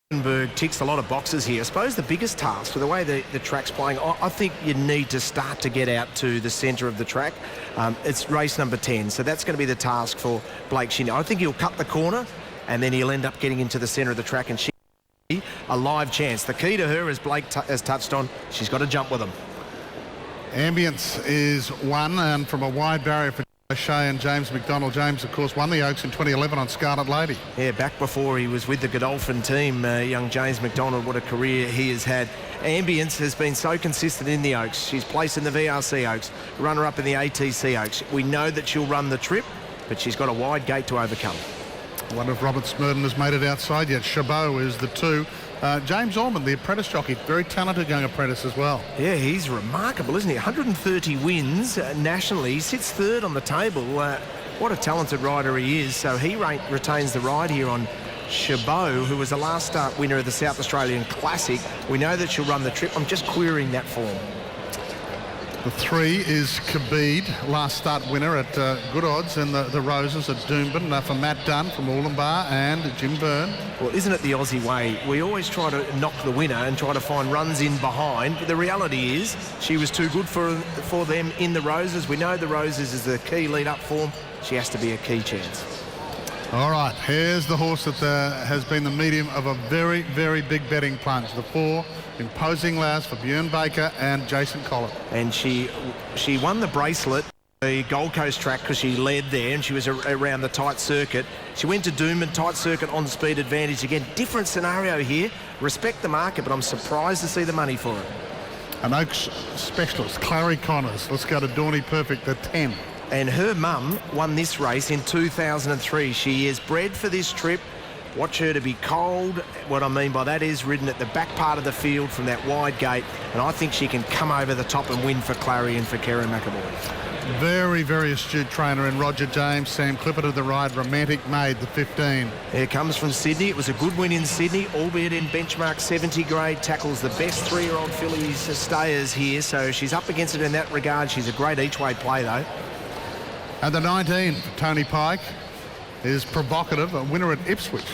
Berg ticks a lot of boxes here. I suppose the biggest task for the way the track's playing, I think you need to start to get out to the centre of the track. It's race number 10, so that's going to be the task for Blake Shinny. I think he'll cut the corner and then he'll end up getting into the centre of the track, and she a live chance. The key to her, as Blake has touched on, she's got to jump with them. Ambience is one, and from a wide barrier for Shea and James McDonald. James, of course, won the Oaks in 2011 on Scarlet Lady. Yeah, back before he was with the Godolphin team, young James McDonald, what a career he has had. Ambience has been so consistent in the Oaks. She's placed in the VRC Oaks, runner-up in the ATC Oaks. We know that she'll run the trip, but she's got a wide gate to overcome. I wonder if Robert Smurden has made it outside yet. Chabot is the two. James Ormond, the apprentice jockey, very talented young apprentice as well. Yeah, he's remarkable, isn't he? 130 wins nationally. He sits third on the table. What a talented rider he is. So he retains the ride here on Chabot, who was the last start winner of the South Australian Classic. We know that she'll run the trip. I'm just querying that form. The 3 is Khabib, last start winner at good odds, and the Roses at Doomben for Matt Dunn from Ulaanbaatar and Jim Byrne. Well, isn't it the Aussie way? We always try to knock the winner and try to find runs in behind, but the reality is she was too good for them in the Roses. We know the Roses is the key lead-up form. She has to be a key chance. All right, here's the horse that has been the medium of a very, very big betting plunge. The 4, Imposing Laos for Björn Baker and Jason Collett. And she won the bracelet the Gold Coast track because she led there and she was around the tight circuit. She went to Doomben, tight circuit on speed advantage. Again, different scenario here. Respect the market, but I'm surprised to see the money for it. An Oaks specialist, Clary Connors. Let's go to Dawny Perfect at 10. And her mum won this race in 2003. She is bred for this trip. Watch her to be cold. What I mean by that is ridden at the back part of the field from that wide gate. And I think she can come over the top and win for Clary and for Kerry McAvoy. Very, very astute trainer in Roger James. Sam Clifford of the ride. Romantic Maid, the 15. Here comes from Sydney. It was a good win in Sydney, albeit in benchmark 70 grade. Tackles the best 3-year-old fillies stayers here. So she's up against it in that regard. She's a great each-way play, though. And the 19, Tony Pike, is Provocative, a winner at Ipswich.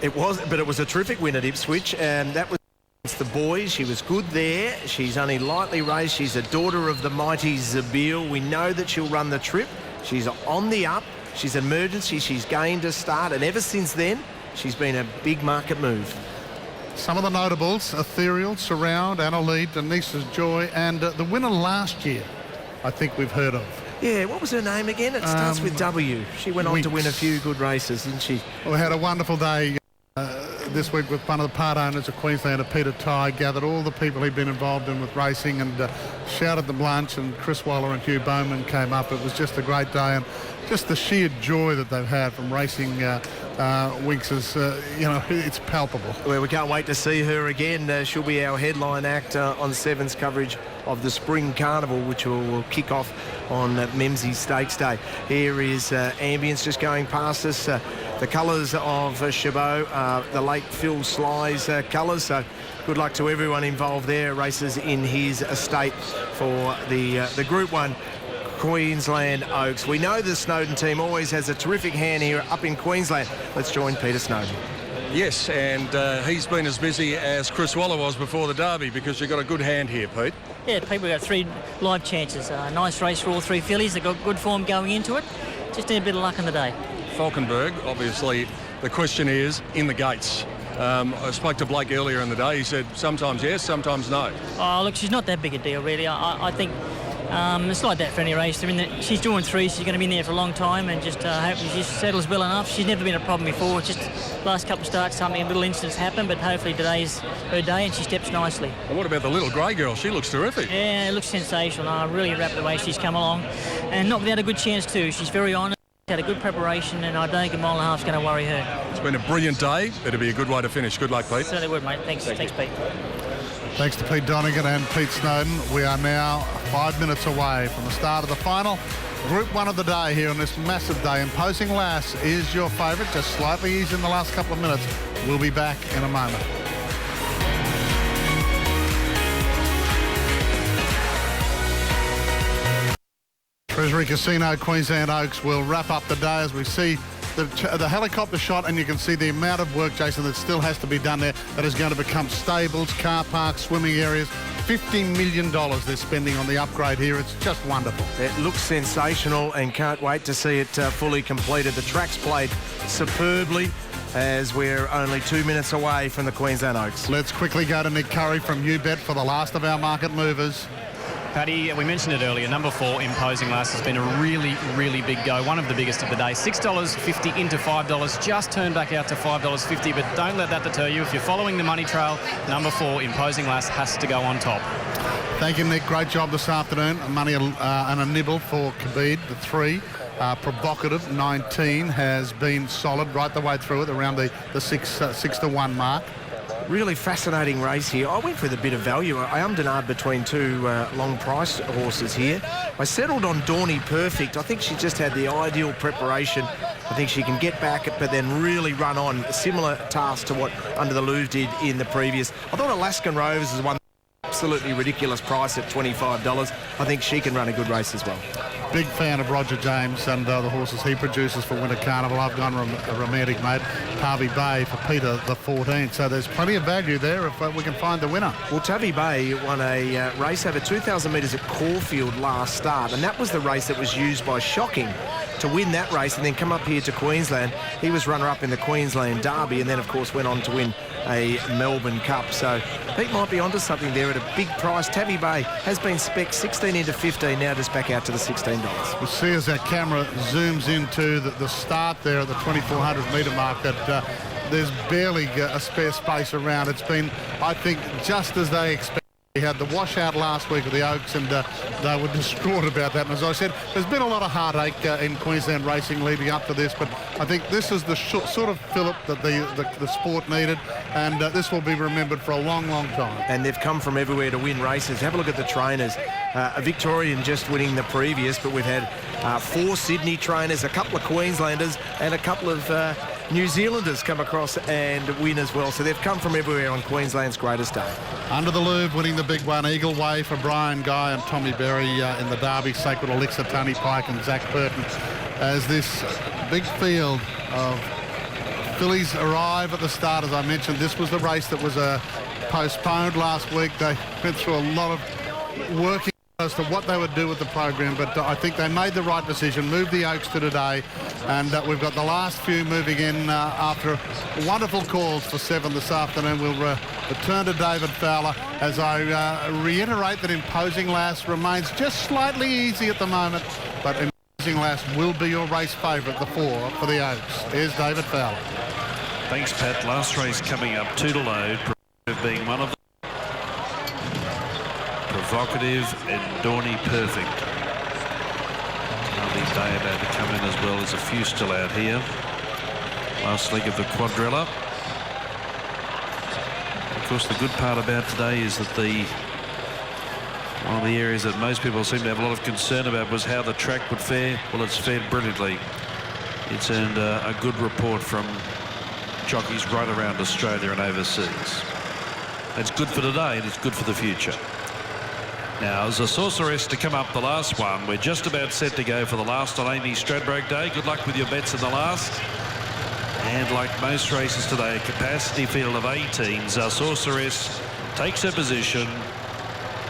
It was, but it was a terrific win at Ipswich, and that was against the boys. She was good there. She's only lightly raced. She's a daughter of the mighty Zabeel. We know that she'll run the trip. She's on the up. She's an emergency. She's gained a start, and ever since then, she's been a big market move. Some of the notables, Ethereal, Surround, Anna Lead, Denise's Joy, and the winner last year, I think we've heard of. Yeah, what was her name again? It starts with W. She went on to win a few good races, didn't she? We had a wonderful day this week with one of the part owners of Queenslander, Peter Tye, gathered all the people he'd been involved in with racing and shouted them lunch, and Chris Waller and Hugh Bowman came up. It was just a great day, and just the sheer joy that they've had from racing Winx is, it's palpable. Well, we can't wait to see her again. She'll be our headline act on Seven's coverage of the Spring Carnival, which will kick off on Memsie Stakes Day. Here is Ambience just going past us. The colours of Chabot, the late Phil Sly's colours. So good luck to everyone involved there. Races in his estate for the Group 1 Queensland Oaks. We know the Snowden team always has a terrific hand here up in Queensland. Let's join Peter Snowden. Yes, and he's been as busy as Chris Waller was before the Derby, because you've got a good hand here, Pete. Yeah, Pete, we've got 3 live chances. Nice race for all 3 fillies. They've got good form going into it. Just need a bit of luck on the day. Falkenberg, obviously, the question is in the gates. I spoke to Blake earlier in the day. He said sometimes yes, sometimes no. Oh, look, she's not that big a deal, really. I think it's like that for any race. She's doing 3, she's going to be in there for a long time, and just hopefully she settles well enough. She's never been a problem before. It's just last couple of starts, a little incidents happen, but hopefully today's her day and she steps nicely. And what about the little grey girl? She looks terrific. Yeah, it looks sensational. I'm really wrapped the way she's come along, and not without a good chance too. She's very honest. Had a good preparation, and I don't think a mile and a half is going to worry her. It's been a brilliant day. It'll be a good way to finish. Good luck, Pete. Certainly would, mate. Thanks, Pete. Thanks to Pete Donegan and Pete Snowden. We are now 5 minutes away from the start of the final Group 1 of the day here on this massive day. Imposing Lass is your favourite, just slightly easy in the last couple of minutes. We'll be back in a moment. Treasury Casino, Queensland Oaks will wrap up the day as we see the helicopter shot, and you can see the amount of work, Jason, that still has to be done there. That is going to become stables, car parks, swimming areas. $15 million they're spending on the upgrade here. It's just wonderful. It looks sensational, and can't wait to see it fully completed. The track's played superbly as we're only 2 minutes away from the Queensland Oaks. Let's quickly go to Nick Curry from UBET for the last of our market movers. Paddy, we mentioned it earlier, number 4, Imposing Lass, has been a really, really big go, one of the biggest of the day. $6.50 into $5, just turned back out to $5.50, but don't let that deter you. If you're following the money trail, number 4, Imposing Lass, has to go on top. Thank you, Nick. Great job this afternoon. Money and a nibble for Khabib, the 3. Provocative, 19, has been solid right the way through it, around the 6 to 1 mark. Really fascinating race here. I went for the bit of value. I ummed and ahed between 2 long price horses here. I settled on Dawny Perfect. I think she just had the ideal preparation. I think she can get back but then really run on. A similar task to what Under the Louvre did in the previous. I thought Alaskan Rovers is one absolutely ridiculous price at $25. I think she can run a good race as well. Big fan of Roger James and the horses he produces for Winter Carnival. I've gone Romantic Mate, Tavi Bay for Peter the 14. So there's plenty of value there if we can find the winner. Well, Tavi Bay won a race over 2,000 metres at Caulfield last start, and that was the race that was used by Shocking to win that race and then come up here to Queensland. He was runner-up in the Queensland Derby and then, of course, went on to win a Melbourne Cup. So Pete might be onto something there at a big price. Tabby Bay has been spec 16 into 15, now just back out to the $16. We'll see as our camera zooms into the start there at the 2,400 metre mark that there's barely a spare space around. It's been, I think, just as they expected. We had the washout last week with the Oaks, and they were distraught about that. And as I said, there's been a lot of heartache in Queensland racing leading up to this, but I think this is the sort of fillip that the sport needed, and this will be remembered for a long, long time. And they've come from everywhere to win races. Have a look at the trainers. A Victorian just winning the previous, but we've had 4 Sydney trainers, a couple of Queenslanders, and a couple of New Zealanders come across and win as well. So they've come from everywhere on Queensland's greatest day. Under the Louvre winning the big one, Eagle Way for Brian Guy and Tommy Berry in the Derby, Sacred Elixir, Tony Pike and Zach Burton, as this big field of fillies arrive at the start. As I mentioned, this was the race that was postponed last week. They went through a lot of working as to what they would do with the program, but I think they made the right decision, moved the Oaks to today, and we've got the last few moving in after wonderful calls for 7 this afternoon. We'll return to David Fowler as I reiterate that Imposing Lass remains just slightly easy at the moment, but Imposing Lass will be your race favourite, the 4 for the Oaks. Here's David Fowler. Thanks, Pat. Last race coming up, 2 to load, being one of them. Provocative and Dorney Perfect. Harvey Bay about to come in as well. There's a few still out here. Last leg of the quadrilla. Of course, the good part about today is that one of the areas that most people seem to have a lot of concern about was how the track would fare. Well, it's fared brilliantly. It's earned a good report from jockeys right around Australia and overseas. It's good for today and it's good for the future. Now, as a Sorceress to come up the last one, we're just about set to go for the last on Amy Stradbroke Day. Good luck with your bets in the last. And like most races today, a capacity field of 18s. Our Sorceress takes her position.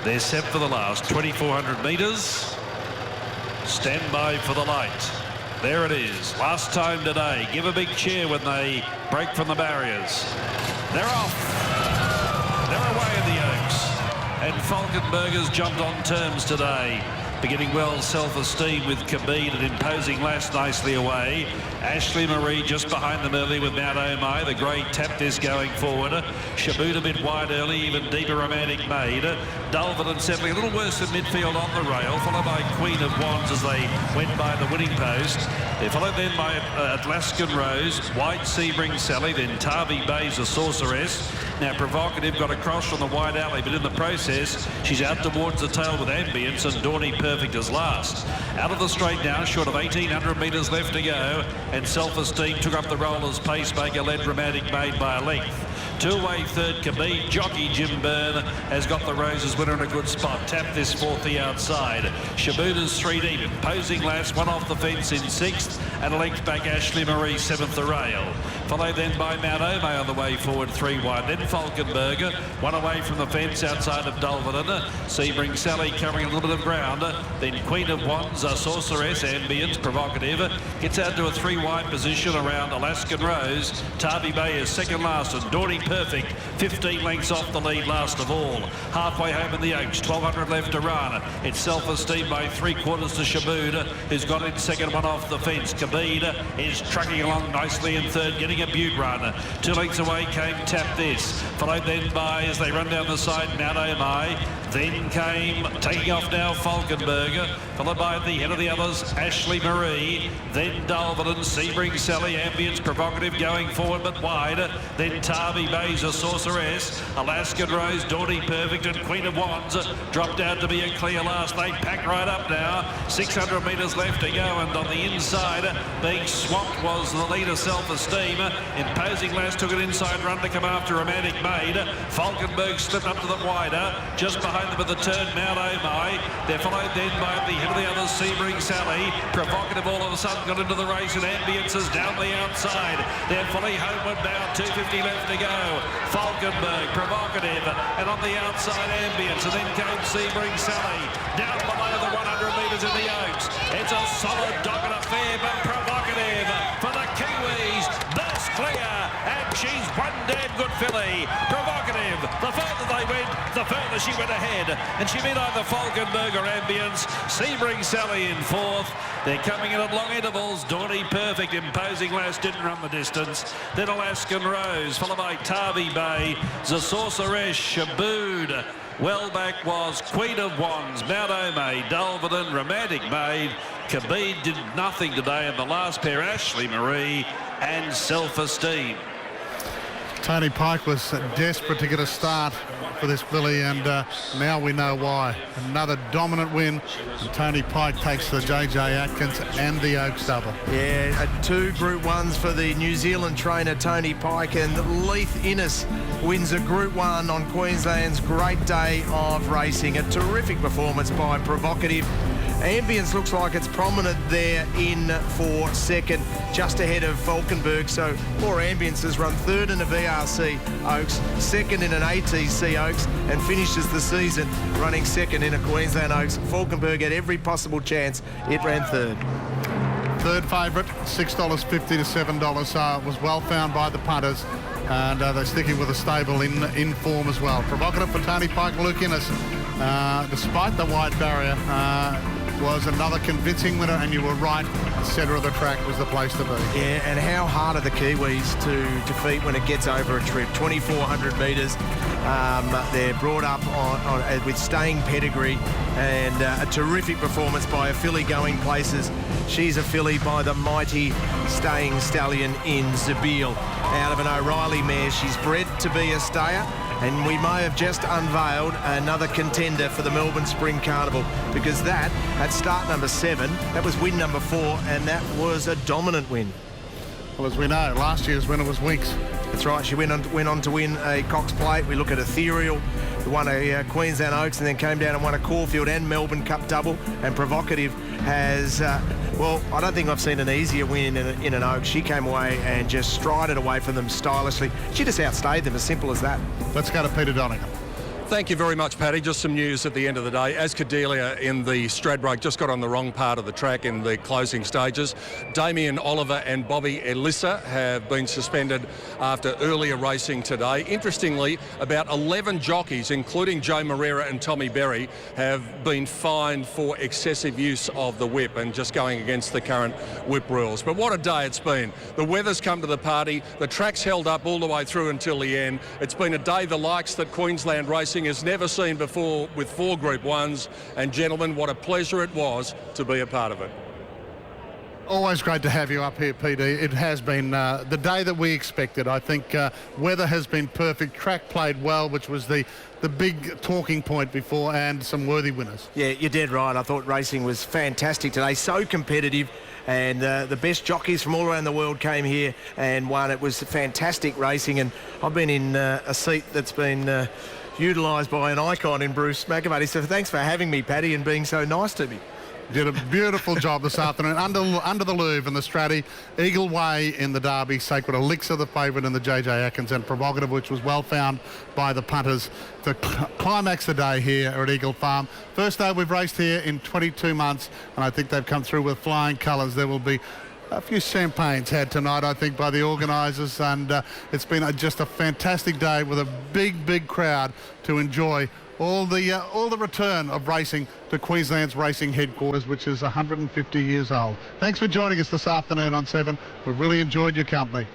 They're set for the last 2,400 metres. Stand by for the light. There it is. Last time today. Give a big cheer when they break from the barriers. They're off. They're away in the Oaks. And Falkenberger's jumped on terms today. Beginning well, self-esteem with Khabib and Imposing Lass nicely away. Ashley Marie just behind them early with Mount Omai. The grey tapped this going forward. Shaboot a bit wide early, even deeper Romantic Maid. Dulverton settling a little worse in midfield on the rail, followed by Queen of Wands as they went by the winning post. They're followed then by Atlascan Rose, White Sebring Sally, then Tarvi Bay's a Sorceress. Now Provocative got across from the wide alley, but in the process, she's out towards the tail with Ambience, and Dorney Perfect is last. Out of the straight now, short of 1,800 metres left to go, and Self-Esteem took up the rollers. Pacemaker led Dramatic Maid by a length. 2-away third, Khabib. Jockey Jim Byrne has got the Roses winner in a good spot. Tap this 4th the outside. Shabuta's 3 deep. Imposing Lass, 1 off the fence in 6th, and a length back Ashley Marie 7th the rail. Followed then by Mount Omai on the way forward 3 wide. Then Falkenberger, 1 away from the fence outside of Dulverton. Sebring Sally covering a little bit of ground. Then Queen of Wands, a Sorceress, Ambience, Provocative. Gets out to a 3 wide position around Alaskan Rose. Tarvi Bay is second last, and Dorney Perfect 15 lengths off the lead last of all. Halfway home in the Oaks, 1,200 left to run. It's Self-Esteem by 3/4 to Shaboot, who's got in second, 1 off the fence. Khabib is trucking along nicely in third, getting a beaut run. 2 lengths away came Tap This, followed then by, as they run down the side, Mount Omai. Then came, taking off now, Falkenberger, followed by the head of the others, Ashley Marie. Then Dulverton, Sebring Sally, Ambience, Provocative going forward but wide. Then Tarvi Bay's a Sorceress, Alaskan Rose, Dorney Perfect, and Queen of Wands dropped out to be a clear last. They pack right up now. 600 metres left to go, and on the inside, being swamped was the leader, Self-Esteem. Imposing Lass took an inside run to come after Romantic Maid. Falkenberg slipped up to the wider, just behind them at the turn, Mount Omai. They're followed then by the head of the others, Sebring Sally. Provocative all of a sudden got into the race, and Ambience is down the outside. They're fully homeward bound, 250 left to go. Falkenberg, Provocative, and on the outside, Ambience, and then came Sebring Sally. Down below the 100 metres in the Oaks. It's a solid dogged affair, but Provocative for the Kiwis. Burst clear, and she's 1 dead good filly. Provocative. The further they went, the further she went ahead. And she beat either Falkenberg or Ambience. Sebring Sally in fourth. They're coming in at long intervals. Dawny Perfect, imposing last, didn't run the distance. Then Alaskan Rose, followed by Tarby Bay, Zasorceresh, Shabood. Well back was Queen of Wands, Mount Ome, Dulverton, Romantic Maid. Khabib did nothing today in the last pair, Ashley Marie and Self-Esteem. Tony Pike was desperate to get a start for this filly, and now we know why. Another dominant win, and Tony Pike takes the JJ Atkins and the Oaks double. Yeah, 2 Group 1s for the New Zealand trainer Tony Pike, and Leith Innes wins a Group 1 on Queensland's great day of racing. A terrific performance by Provocative. Ambience looks like it's prominent there in for second, just ahead of Falkenberg. So poor Ambience has run third in a VRC Oaks, second in an ATC Oaks, and finishes the season running second in a Queensland Oaks. Falkenberg had every possible chance. It ran third. Third favourite, $6.50 to $7. So it was well found by the punters, and they're sticking with a stable in form as well. Provocative for Tony Pike, Luke Innes, despite the wide barrier, was another convincing winner, and you were right, the centre of the track was the place to be. Yeah, and how hard are the Kiwis to defeat when it gets over a trip? 2,400 metres. They're brought up with staying pedigree, and a terrific performance by a filly going places. She's a filly by the mighty staying stallion in Zabil, out of an O'Reilly mare. She's bred to be a stayer, and we may have just unveiled another contender for the Melbourne Spring Carnival, because that, at start number 7, that was win number 4, and that was a dominant win. Well, as we know, last year's winner was Winks. That's right, she went on to win a Cox Plate. We look at Ethereal, who won a Queensland Oaks, and then came down and won a Caulfield and Melbourne Cup double. And Provocative has, well, I don't think I've seen an easier win in an Oaks. She came away and just strided away from them stylishly. She just outstayed them, as simple as that. Let's go to Peter Donegan. Thank you very much, Paddy. Just some news at the end of the day. As Cordelia in the Stradbroke just got on the wrong part of the track in the closing stages. Damien Oliver and Bobby Elissa have been suspended after earlier racing today. Interestingly, about 11 jockeys, including Joe Moreira and Tommy Berry, have been fined for excessive use of the whip and just going against the current whip rules. But what a day it's been. The weather's come to the party. The track's held up all the way through until the end. It's been a day the likes that Queensland racing has never seen before, with 4 Group 1s, and gentlemen, what a pleasure it was to be a part of it. Always great to have you up here, PD. It has been the day that we expected. I think weather has been perfect, track played well, which was the big talking point before, and some worthy winners. Yeah, you're dead right. I thought racing was fantastic today, so competitive, and the best jockeys from all around the world came here and won. It was fantastic racing, and I've been in a seat that's been utilised by an icon in Bruce McAvaney. So thanks for having me, Paddy, and being so nice to me. Did a beautiful job this afternoon. Under the Louvre in the Stratty, Eagle Way in the Derby, Sacred Elixir the favourite in the JJ Atkins, and Provocative, which was well found by the punters to climax the day here at Eagle Farm. First day we've raced here in 22 months, and I think they've come through with flying colours. There will be a few champagnes had tonight, I think, by the organisers, and it's been just a fantastic day with a big crowd to enjoy all the return of racing to Queensland's racing headquarters, which is 150 years old. Thanks for joining us this afternoon on 7. We've really enjoyed your company.